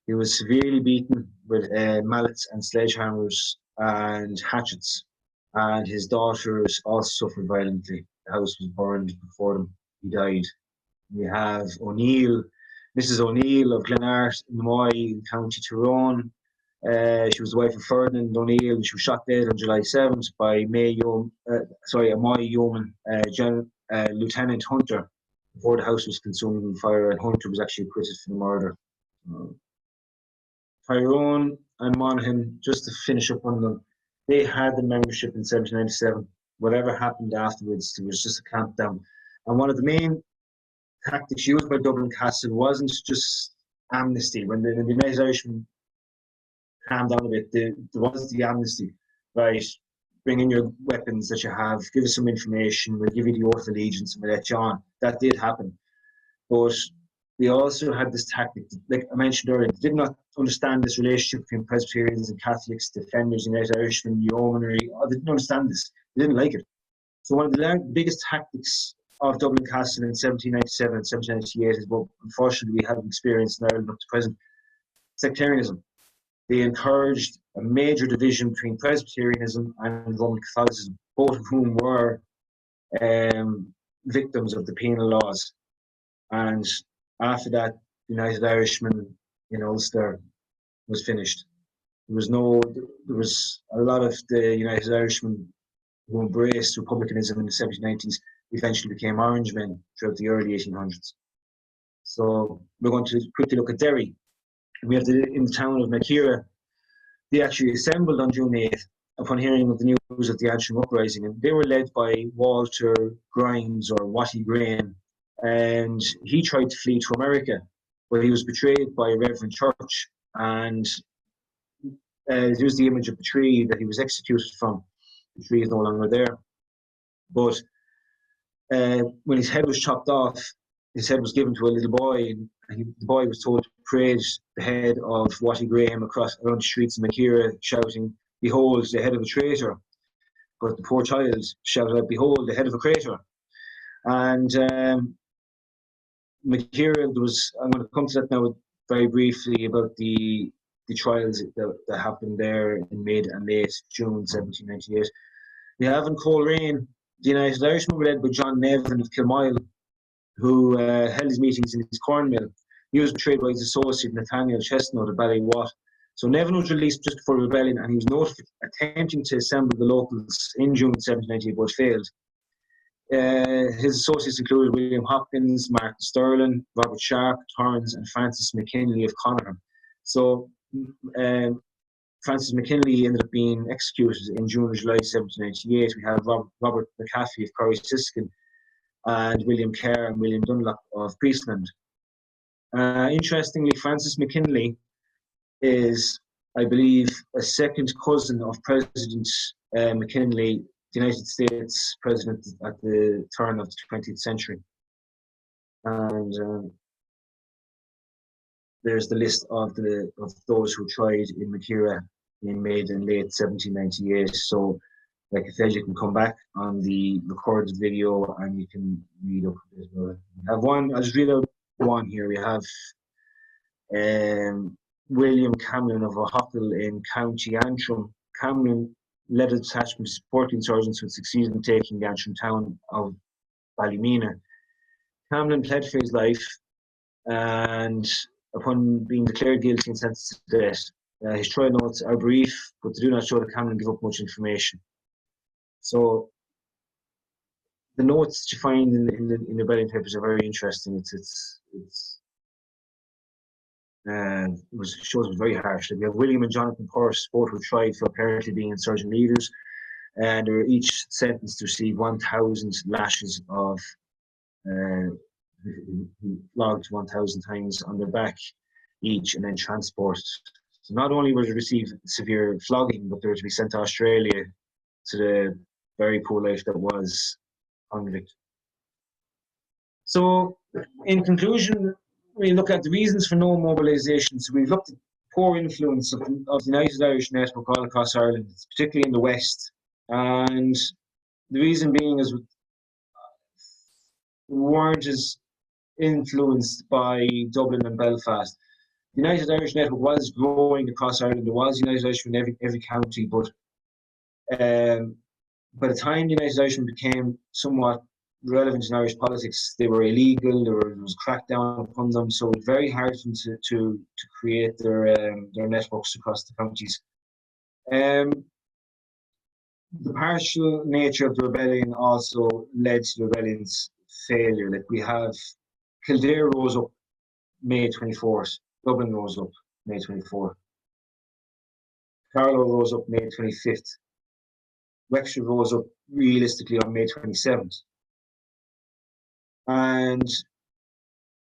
He was severely beaten with mallets and sledgehammers and hatchets, and his daughters also suffered violently. The house was burned before them. He died. We have O'Neill, Mrs. O'Neill of Glenart in Moy in County Tyrone. She was the wife of Ferdinand O'Neill, and she was shot dead on July 7th by a Moy yeoman, Lieutenant Hunter, before the house was consumed in fire, and Hunter was actually acquitted for the murder. Tyrone and Monaghan, just to finish up on them, they had the membership in 1797. Whatever happened afterwards, there was just a clampdown. And one of the main tactics used by Dublin Castle wasn't just amnesty. When the United Irishmen calmed down a bit, there was the amnesty, right? Bring in your weapons that you have, give us some information, we'll give you the oath of allegiance and we'll let you on. That did happen. But they also had this tactic, like I mentioned earlier, they did not understand this relationship between Presbyterians and Catholics, defenders, United Irishmen, yeomanry. They didn't understand this. They didn't like it. So one of the biggest tactics of Dublin Castle in 1797 and 1798 is what unfortunately we have experienced in Ireland up to present: sectarianism. They encouraged a major division between Presbyterianism and Roman Catholicism, both of whom were victims of the penal laws. And after that, United Irishmen in Ulster was finished. There was a lot of the United Irishmen who embraced republicanism in the 1790s eventually became Orangemen throughout the early 1800s. So we're going to quickly look at Derry. We have in the town of Mackera, they actually assembled on June 8th upon hearing of the news of the Antrim uprising, and they were led by Walter Grimes, or Watty Graham, and he tried to flee to America, but he was betrayed by a Reverend Church, and there's the image of the tree that he was executed from. The tree is no longer there, but when his head was chopped off, his head was given to a little boy, and the boy was told to parade the head of Watty Graham across around the streets of Mackera, shouting, "Behold, the head of a traitor." But the poor child shouted out, "Behold, the head of a crater." And Mackera, I'm going to come to that now very briefly about the trials that happened there in mid and late June 1798. We have in Coleraine, the United Irishmen were led by John Nevin of Kilmoyle, who held his meetings in his corn mill. He was betrayed by his associate Nathaniel Chestnut of Ballywatt. So Nevin was released just before rebellion, and he was noted attempting to assemble the locals in June 1798, but failed. His associates included William Hopkins, Martin Sterling, Robert Sharp, Torrance, and Francis McKinley of Connaughton. So Francis McKinley ended up being executed in June or July 1798. We have Robert McAfee of Corry and William Kerr and William Dunlop of Priestland. Interestingly, Francis McKinley is, I believe, a second cousin of President McKinley, the United States President at the turn of the 20th century. And there's the list of those who tried in Mackera in mid and late 1798. So, like I said, you can come back on the recorded video and you can read up as well. We have one, I'll just read out one here. We have William Cameron of O'Huckle in County Antrim. Cameron led a detachment to support the insurgents who succeeded in taking the Antrim town of Ballymena. Cameron pled for his life, and upon being declared guilty and sentenced to death, his trial notes are brief, but they do not show that Cameron gave up much information. So the notes that you find in the rebellion papers are very interesting. It shows it very harsh. We have William and Jonathan Pearse, both were tried for apparently being insurgent leaders, and they were each sentenced to receive 1,000 lashes of flogged 1,000 times on their back each, and then transported. So not only were they to receive severe flogging, but they were to be sent to Australia to the very poor life that was convict. So, in conclusion, we look at the reasons for no mobilisation. So we've looked at poor influence of the United Irish network all across Ireland, particularly in the West. And the reason being is we weren't as influenced by Dublin and Belfast. the United Irish network was growing across Ireland. There was United Irishmen in every county, but by the time the United Irishmen became somewhat relevant in Irish politics, they were illegal. There was crackdown upon them, so it was very hard for them to create their networks across the counties. The partial nature of the rebellion also led to the rebellion's failure. Like, we have Kildare rose up May 24th, Dublin rose up May 24th, Carlow rose up May 25th, Wexford rose up realistically on May 27th, and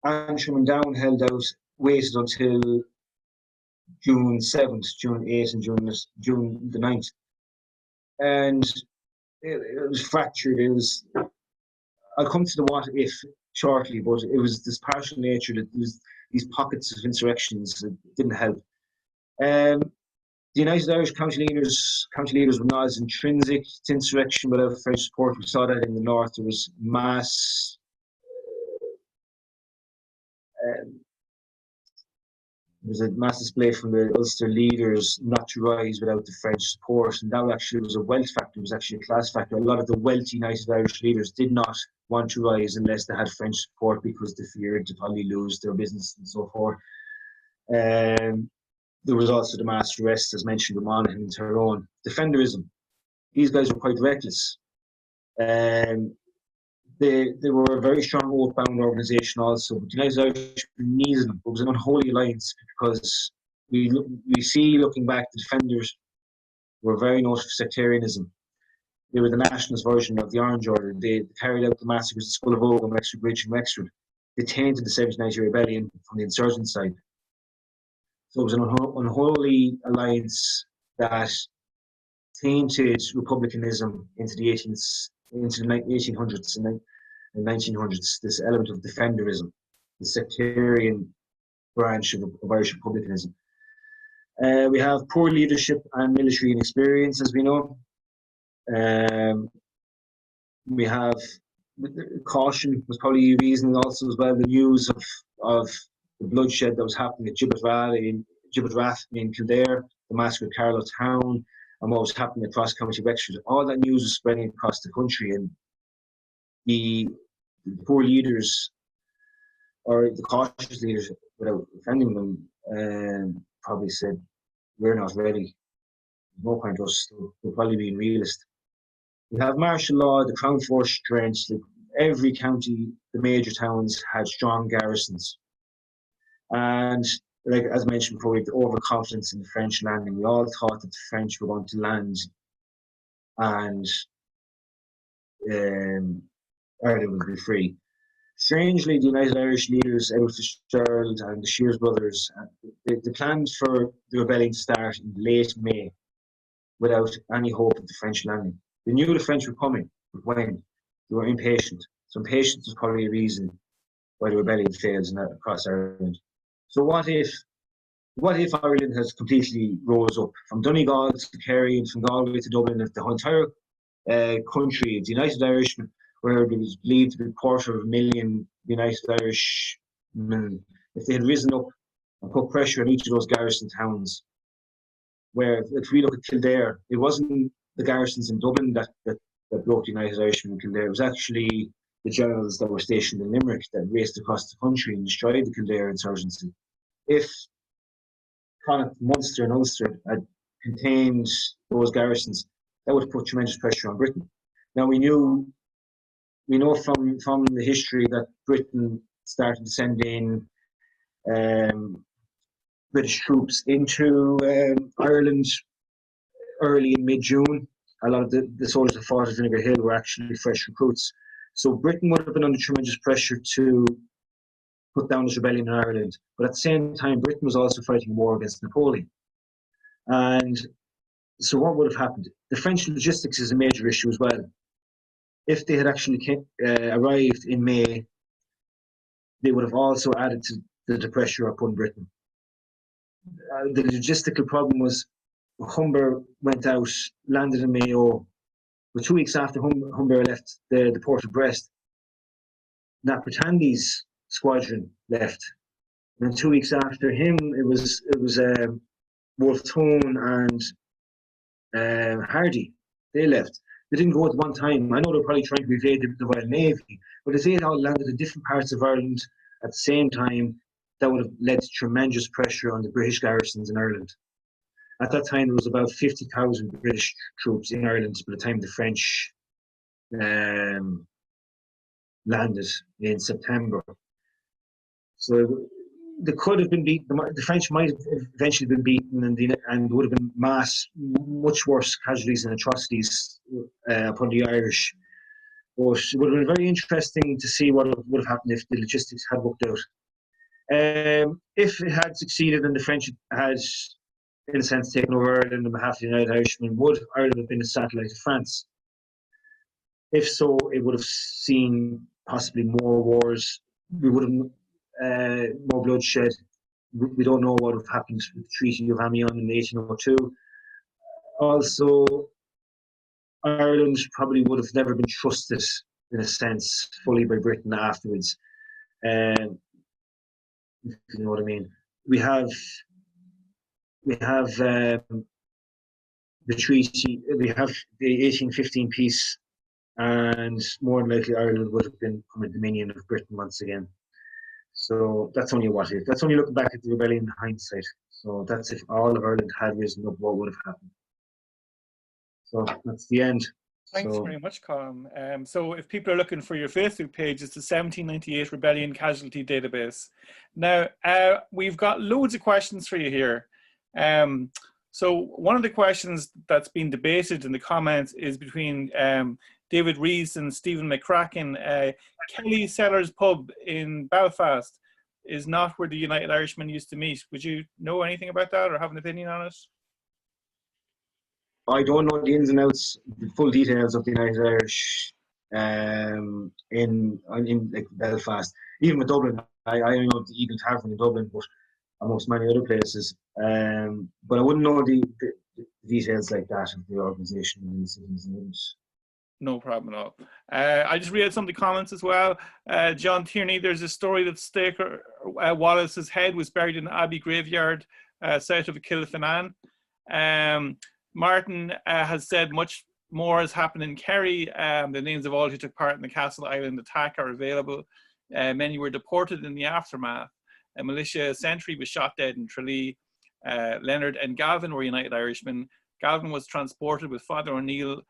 Antrim and Down held out, waited until June 7th, June 8th, and June the 9th. And it was fractured. I'll come to the what if shortly, but it was this partial nature that there was these pockets of insurrections that didn't help. The United Irish county leaders were not as intrinsic to insurrection without French support. We saw that in the north. There was mass there was a mass display from the Ulster leaders not to rise without the French support, and that actually was a wealth factor. It was actually a class factor. A lot of the wealthy United Irish leaders did not want to rise unless they had French support, because they feared to probably lose their business and so forth. There was also the mass arrests, as mentioned, with Monaghan and Tyrone. Defenderism. These guys were quite reckless. They were a very strong oath-bound organisation also, but the United Irishmen needed them. It was an unholy alliance, because we see, looking back, the defenders were very noted for sectarianism. They were the nationalist version of the Orange Order. They carried out the massacres at Skull of Oak and Wexford Bridge in Wexford. They tainted the 1790 rebellion from the insurgent side. So it was an unholy alliance that tainted republicanism into the 1800s and 1900s, this element of defenderism, the sectarian branch of Irish republicanism. We have poor leadership and military inexperience, as we know. We have caution was probably a reason also as well. The news of the bloodshed that was happening at Gibbet Rath in Kildare, the massacre at Carlow Town, and what was happening across County Wexford. All that news was spreading across the country, and the poor leaders, or the cautious leaders, without offending them, probably said, "We're not ready. There's no point us. We're probably being realist." We have martial law, the Crown force strength. Like, every county, the major towns had strong garrisons, and like as mentioned before, we had the overconfidence in the French landing. We all thought that the French were going to land, and Ireland would be free. Strangely, the United Irish leaders, Edward Fitzgerald and the Shears brothers, they planned for the rebellion to start in late May, without any hope of the French landing. They knew the French were coming, but when? They were impatient. So impatience was probably a reason why the rebellion fails across Ireland. So what if Ireland has completely rose up from Donegal to Kerry and from Galway to Dublin, if the entire country, the United Irishmen, where there was believed to be 250,000 United Irishmen, if they had risen up and put pressure on each of those garrison towns, where if we look at Kildare, it wasn't the garrisons in Dublin that broke the United Irishmen in Kildare. It was actually the generals that were stationed in Limerick that raced across the country and destroyed the Kildare insurgency. If Connacht, Munster and Ulster had contained those garrisons, that would have put tremendous pressure on Britain. Now we know from the history that Britain started sending British troops into Ireland early in mid-June. A lot of the soldiers that fought at Vinegar Hill were actually fresh recruits. So Britain would have been under tremendous pressure to put down this rebellion in Ireland. But at the same time, Britain was also fighting a war against Napoleon. And so what would have happened? The French logistics is a major issue as well. If they had actually arrived in May, they would have also added to the pressure upon Britain. The logistical problem was Humber went out, landed in Mayo. But 2 weeks after Humber left the port of Brest, Nappertandy's squadron left. And then 2 weeks after him, it was Wolfe Tone and Hardy. They left. They didn't go at one time. I know they're probably trying to evade the Royal Navy, but if they had all landed in different parts of Ireland at the same time, that would have led to tremendous pressure on the British garrisons in Ireland. At that time, there was about 50,000 British troops in Ireland by the time the French landed in September. So they could have been beaten. The French might have eventually been beaten, and would have been much worse casualties and atrocities upon the Irish. But it would have been very interesting to see what would have happened if the logistics had worked out. If it had succeeded and the French had, in a sense, taken over Ireland on behalf of the United Irishmen, would Ireland have been a satellite of France? If so, it would have seen possibly more wars. We would have more bloodshed. We don't know what would have happened with the Treaty of Amiens in 1802. Also, Ireland probably would have never been trusted, in a sense, fully by Britain afterwards. If you know what I mean. We have the treaty. We have the 1815 peace, and more than likely Ireland would have become a dominion of Britain once again. So that's only what if. That's only looking back at the rebellion in hindsight. So that's if all of Ireland had risen up, what would have happened. So that's the end. Thanks very much, Colum. So if people are looking for your Facebook page, it's the 1798 Rebellion Casualty Database. Now, we've got loads of questions for you here. So one of the questions that's been debated in the comments is between David Rees and Stephen McCracken. Kelly Sellers Pub in Belfast is not where the United Irishmen used to meet. Would you know anything about that or have an opinion on it? I don't know the ins and outs, the full details of the United Irish in like Belfast. Even with Dublin, I know the Eagle Tavern in Dublin, but amongst many other places. But I wouldn't know the details like that of the organisation and the cities. No problem at all. I just read some of the comments as well. John Tierney, there's a story that Staker Wallace's head was buried in the Abbey graveyard south of Kilkenny. Martin has said much more has happened in Kerry. The names of all who took part in the Castleisland attack are available. Many were deported in the aftermath. A militia sentry was shot dead in Tralee. Leonard and Galvin were United Irishmen. Galvin was transported with Father O'Neill.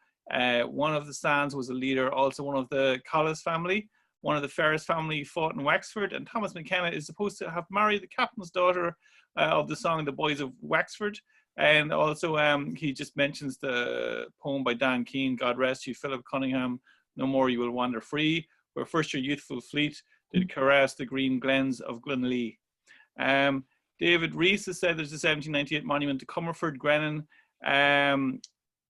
One of the Sands was a leader, also one of the Collis family. One of the Ferris family fought in Wexford, and Thomas McKenna is supposed to have married the captain's daughter of the song The Boys of Wexford. And also he just mentions the poem by Dan Keane, God rest you, Philip Cunningham, no more you will wander free, where first your youthful fleet did caress the green glens of Glenlee. David Rees has said there's a 1798 monument to Comerford Grennan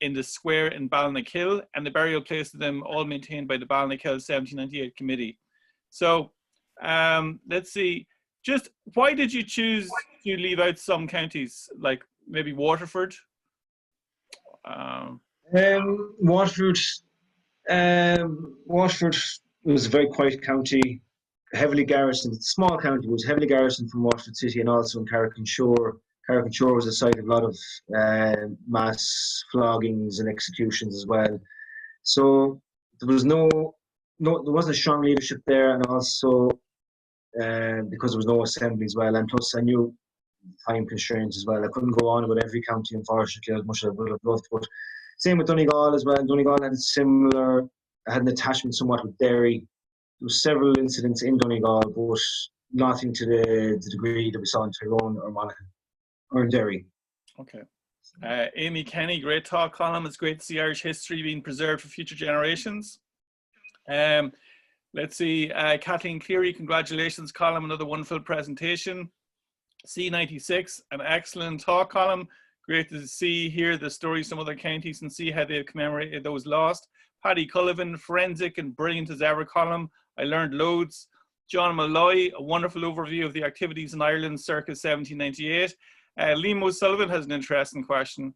in the square in Balnakill, and the burial place of them all maintained by the Balnakill 1798 committee. So let's see, just why did you choose to leave out some counties, like maybe Waterford? Waterford was a very quiet county, heavily garrisoned. It's a small county, but it was heavily garrisoned from Waterford City and also in Carrick-on-Shore. Carrick-on-Shore was a site of a lot of mass floggings and executions as well. So there was there wasn't a strong leadership there, and also because there was no assembly as well, and plus I knew time constraints as well. I couldn't go on about every county, unfortunately, as much as I would have loved. But same with Donegal as well. Donegal had an attachment somewhat with Derry. There were several incidents in Donegal, but nothing to the degree that we saw in Tyrone or Monaghan or in Derry. Okay. Amy Kenny, great talk, Colum. It's great to see Irish history being preserved for future generations. Let's see, Kathleen Cleary, congratulations, Colum, another wonderful presentation. C96, an excellent talk, Colum. Great to hear the stories of some other counties and see how they've commemorated those lost. Paddy Cullivan, forensic and brilliant as ever, Colum. I learned loads. John Malloy, a wonderful overview of the activities in Ireland circa 1798. Liam O'Sullivan has an interesting question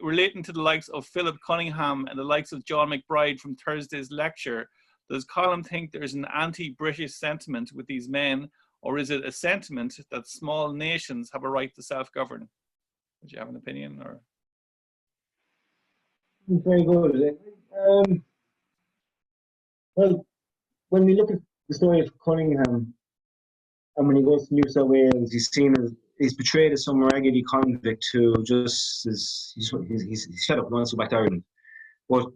relating to the likes of Philip Cunningham and the likes of John McBride from Thursday's lecture. Does Colum think there's an anti-British sentiment with these men, or is it a sentiment that small nations have a right to self-govern? Would you have an opinion, or? Very good. Well, when we look at the story of Cunningham, and when he goes to New South Wales, he's portrayed as some raggedy convict who just is he's shut up and wants to go back to Ireland. But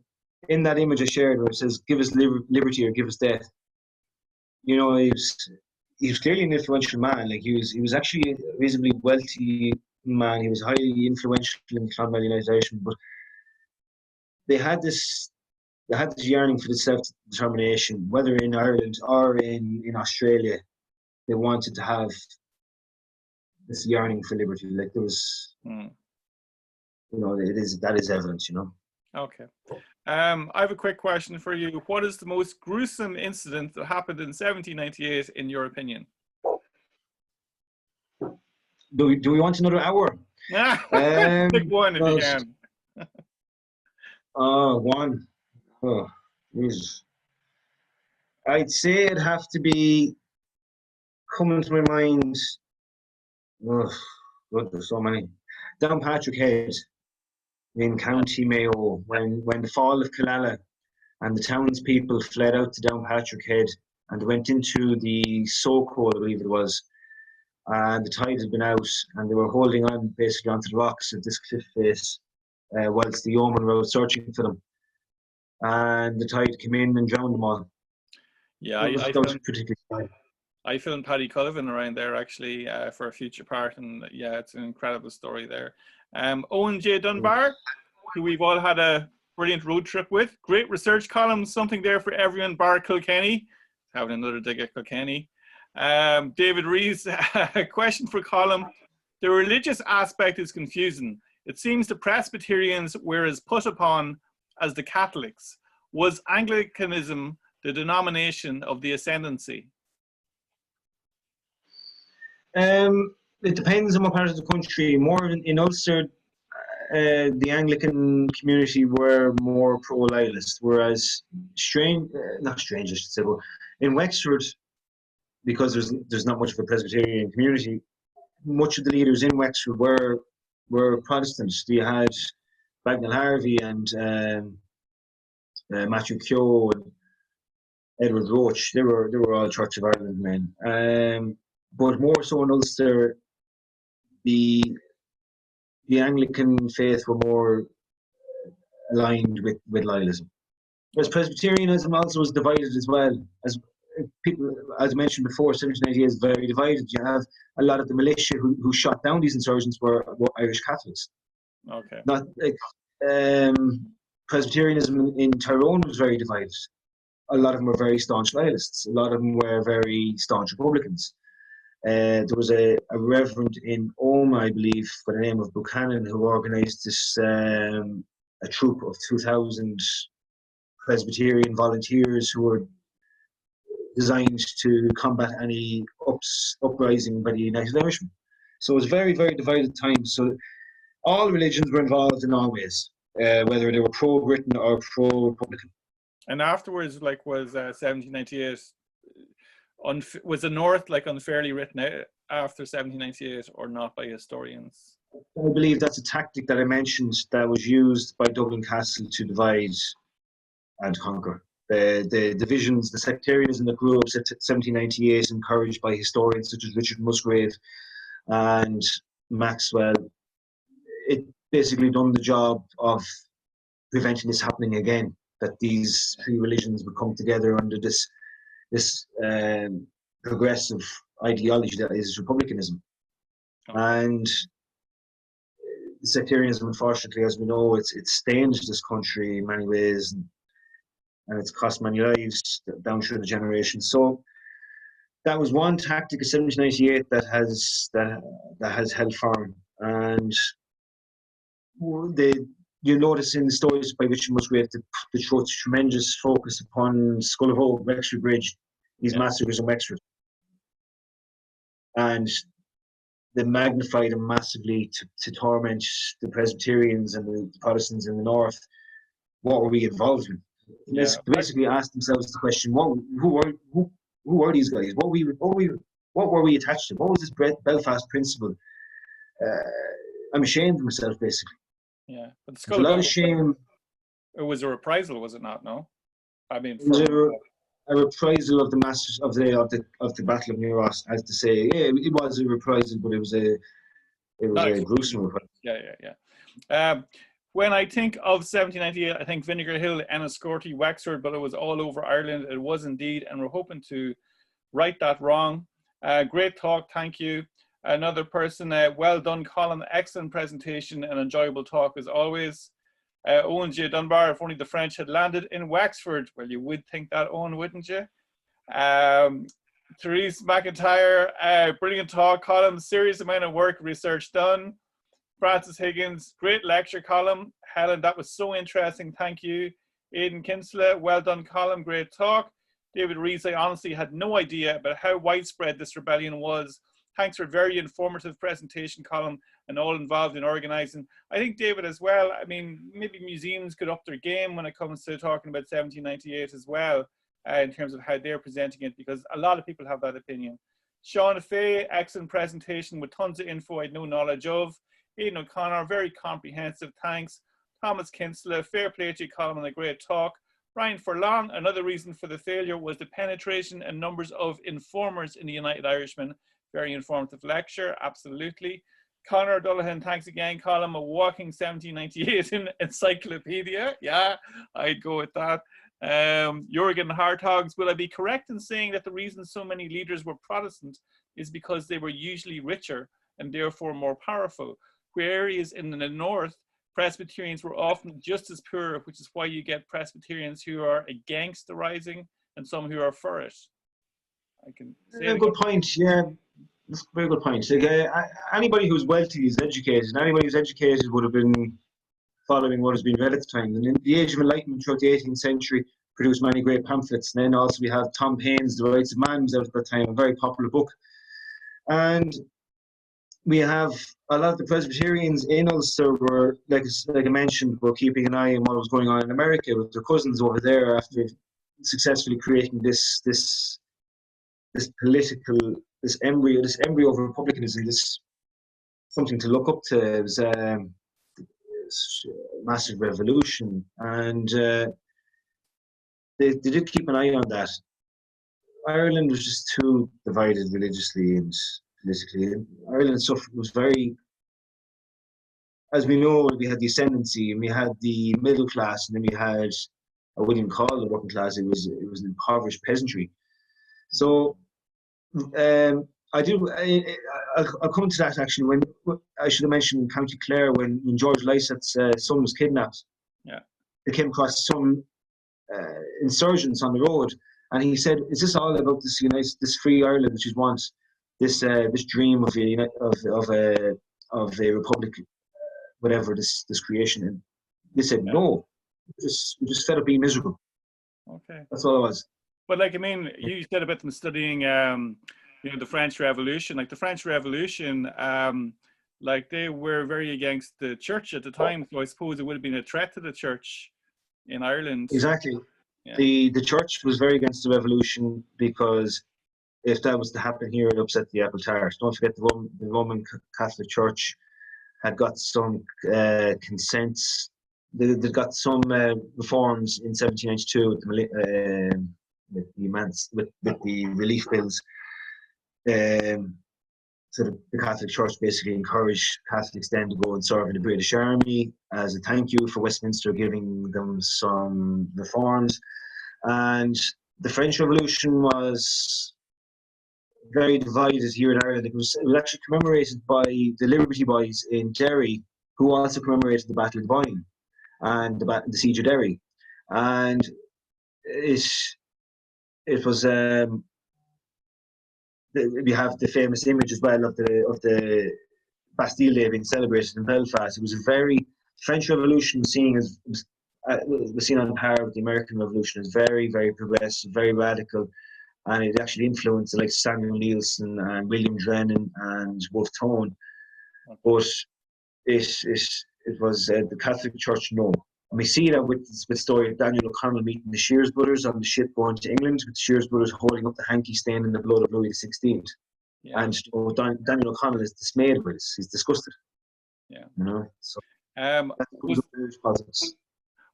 in that image I shared where it says, "Give us liberty or give us death," you know, he was clearly an influential man. Like he was actually a reasonably wealthy man. He was highly influential in the Clonakilty United Irishmen, but they had this yearning for the self-determination, whether in Ireland or in Australia. They wanted to have this yearning for liberty. Like there was, you know, that is evidence, you know. Okay. I have a quick question for you. What is the most gruesome incident that happened in 1798, in your opinion? Do we want another hour? Pick one if you can. One. Oh, Jesus. I'd say it'd have to be coming to my mind. Oh, God, there's so many. Downpatrick Head in County Mayo, when the fall of Guerilla and the townspeople fled out to Downpatrick Head and went into the Soko, I believe it was, and the tide had been out, and they were holding on basically onto the rocks of this cliff face, whilst the yeomen were out searching for them, and the tide came in and drowned them all. Yeah, that was particularly bad. I filmed Paddy Cullivan around there actually for a future part, and yeah, it's an incredible story there. Owen J. Dunbar, who we've all had a brilliant road trip with. Great research column, something there for everyone bar Kilkenny. Having another dig at Kilkenny. David Rees, a question for Colum. The religious aspect is confusing. It seems the Presbyterians were as put upon as the Catholics. Was Anglicanism the denomination of the ascendancy? It depends on what part of the country. More in Ulster, the Anglican community were more pro-loyalist, whereas not strange, I should say, but in Wexford, because there's not much of a Presbyterian community, much of the leaders in Wexford were Protestants. You had Bagnall Harvey and Matthew Keogh and Edward Roach. They were all Church of Ireland men. But more so in Ulster, the Anglican faith were more aligned with loyalism. Whereas Presbyterianism also was divided as well. As people, as I mentioned before, 1798 is very divided. You have a lot of the militia who shot down these insurgents were Irish Catholics. Okay. Not like Presbyterianism in Tyrone was very divided. A lot of them were very staunch loyalists. A lot of them were very staunch Republicans. There was a reverend in Omagh, I believe, by the name of Buchanan, who organised this a troop of 2,000 Presbyterian volunteers who were designed to combat any uprising by the United Irishmen. So it was very, very divided times. So all religions were involved in all ways, whether they were pro-Britain or pro-Republican. And afterwards, like, was 1798, was the North like unfairly written out after 1798 or not by historians? I believe that's a tactic that I mentioned that was used by Dublin Castle to divide and conquer. The divisions, the sectarianism that grew up in 1798, encouraged by historians such as Richard Musgrave and Maxwell, it basically done the job of preventing this happening again, that these three religions would come together under this progressive ideology that is republicanism. And sectarianism, unfortunately, as we know, it's stained this country in many ways, and it's cost many lives down through the generations. So that was one tactic of 1798 that has held firm. And you notice in the stories by Richard Musgrave that they show tremendous focus upon Skull of Hope, Wexford Bridge, these massacres in Wexford. And they magnified them massively to torment the Presbyterians and the Protestants in the north. What were we involved in? They basically asked themselves the question: who were these guys? What were we What were we attached to? What was this Belfast principle? I'm ashamed of myself, basically. Yeah, but the There's a lot of shame. It was a reprisal, was it not? No, I mean, It was a reprisal of the masters of the Battle of New Ross, as to say, yeah, it was a reprisal, but it was a gruesome reprisal. Yeah. When I think of 1798, I think Vinegar Hill, Enniscorthy, Wexford, but it was all over Ireland. It was indeed, and we're hoping to right that wrong. Great talk, thank you. Another person, well done, Colin. Excellent presentation and enjoyable talk as always. Owen J. Dunbar, if only the French had landed in Wexford. Well, you would think that, Owen, wouldn't you? Therese McIntyre, brilliant talk, Colin. Serious amount of work, research done. Francis Higgins, great lecture, Colin. Helen, that was so interesting, thank you. Aidan Kinsella, well done, Colin, great talk. David Rees, I honestly had no idea about how widespread this rebellion was. Thanks for a very informative presentation, Colin, and all involved in organising. I think, David, as well, I mean, maybe museums could up their game when it comes to talking about 1798 as well, in terms of how they're presenting it, because a lot of people have that opinion. Sean Fay, excellent presentation with tons of info I had no knowledge of. Aidan O'Connor, very comprehensive, thanks. Thomas Kinsella, fair play to you, Colin, and a great talk. Brian Furlong, another reason for the failure was the penetration and numbers of informers in the United Irishmen. Very informative lecture, absolutely. Conor Dullahan, thanks again, Colin, a walking 1798 encyclopedia. Yeah, I'd go with that. Jurgen Hartogs, will I be correct in saying that the reason so many leaders were Protestant is because they were usually richer and therefore more powerful? Areas in the north, Presbyterians were often just as poor, which is why you get Presbyterians who are against the rising and some who are for it. I can say a good point, yeah. That's a very good point. Like, anybody who's wealthy is educated, and anybody who's educated would have been following what has been read at the time. And in the Age of Enlightenment throughout the 18th century produced many great pamphlets. And then also we have Tom Paine's The Rights of Man was out at that time, a very popular book. And we have a lot of the Presbyterians in Ulster were, like I mentioned, were keeping an eye on what was going on in America with their cousins over there after successfully creating this political, this embryo of republicanism, this something to look up to. It was a massive revolution, and they did keep an eye on that. Ireland was just too divided religiously and politically. Ireland was very, as we know, we had the ascendancy and we had the middle class, and then we had, I wouldn't even call it the working class. It was an impoverished peasantry. So I'll come to that actually. When I should have mentioned County Clare, when George Lycett's son was kidnapped, yeah, they came across some insurgents on the road, and he said, "Is this all about this free Ireland that you want? This dream of a republic, whatever this creation?" And they said, yeah. "No, we just fed up being miserable." Okay, that's all it was. But like, I mean, you said about them studying, the French Revolution. Like the French Revolution, like they were very against the church at the time. So I suppose it would have been a threat to the church in Ireland. Exactly. Yeah. The church was very against the revolution, because if that was to happen here, it upset the apple tart. Don't forget the Roman Catholic Church had got some consents. They got some reforms in 1792 with the relief bills. So the Catholic Church basically encouraged Catholics then to go and serve in the British Army as a thank you for Westminster giving them some reforms. And the French Revolution was very divided here in Ireland. It was actually commemorated by the Liberty Boys in Derry, who also commemorated the Battle of the Boyne and the Siege of Derry. And it was we have the famous image as well of the Bastille Day being celebrated in Belfast. It was a very French Revolution was seen on par with the American Revolution as very, very progressive, very radical, and it actually influenced like Samuel Nielsen and William Drennan and Wolfe Tone. But it was the Catholic Church, no. And we see that with the story of Daniel O'Connell meeting the Shears brothers on the ship going to England, with the Shears brothers holding up the hanky stain in the blood of Louis XVI. Yeah. And Daniel O'Connell is dismayed by this. He's disgusted. Yeah. You know, so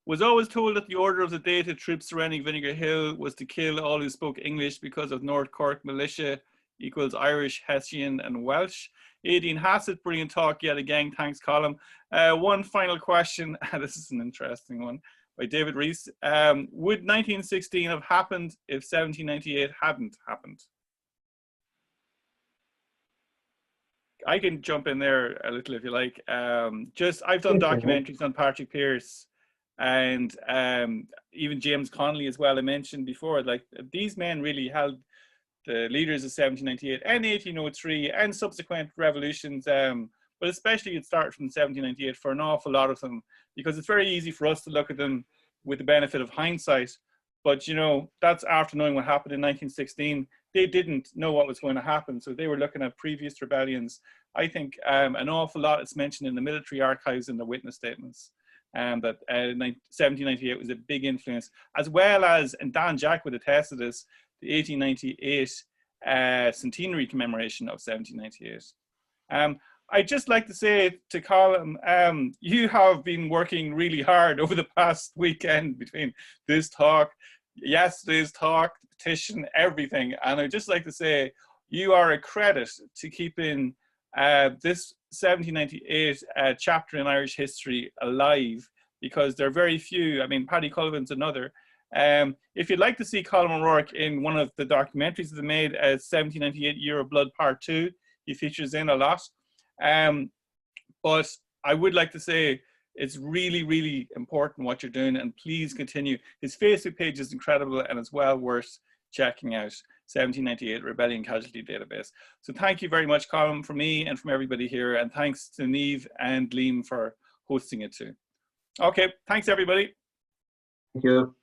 was always told that the order of the day to troops surrounding Vinegar Hill was to kill all who spoke English because of North Cork militia equals Irish, Hessian and Welsh. Aideen Hassett, brilliant talk yet again. Thanks, Colum. One final question. This is an interesting one by David Rees. Would 1916 have happened if 1798 hadn't happened? I can jump in there a little if you like. I've done documentaries on Patrick Pearse and even James Connolly as well. I mentioned before, like these men really held the leaders of 1798 and 1803 and subsequent revolutions, but especially it started from 1798 for an awful lot of them, because it's very easy for us to look at them with the benefit of hindsight. But you know, that's after knowing what happened in 1916. They didn't know what was going to happen, so they were looking at previous rebellions. I think an awful lot is mentioned in the military archives and the witness statements, that 1798 was a big influence, as well as, and Dan Jack would attest to this, the 1898 centenary commemoration of 1798. I'd just like to say to Colum, you have been working really hard over the past weekend between this talk, yesterday's talk, the petition, everything. And I'd just like to say you are a credit to keeping this 1798 chapter in Irish history alive, because there are very few. I mean, Paddy Cullivan's another. If you'd like to see Colum Ó Ruairc in one of the documentaries that they made, 1798 Year of Blood Part 2, he features in a lot. But I would like to say it's really, really important what you're doing, and please continue. His Facebook page is incredible and it's well worth checking out, 1798 Rebellion Casualty Database. So thank you very much, Colum, from me and from everybody here, and thanks to Niamh and Liam for hosting it too. Okay, thanks everybody. Thank you.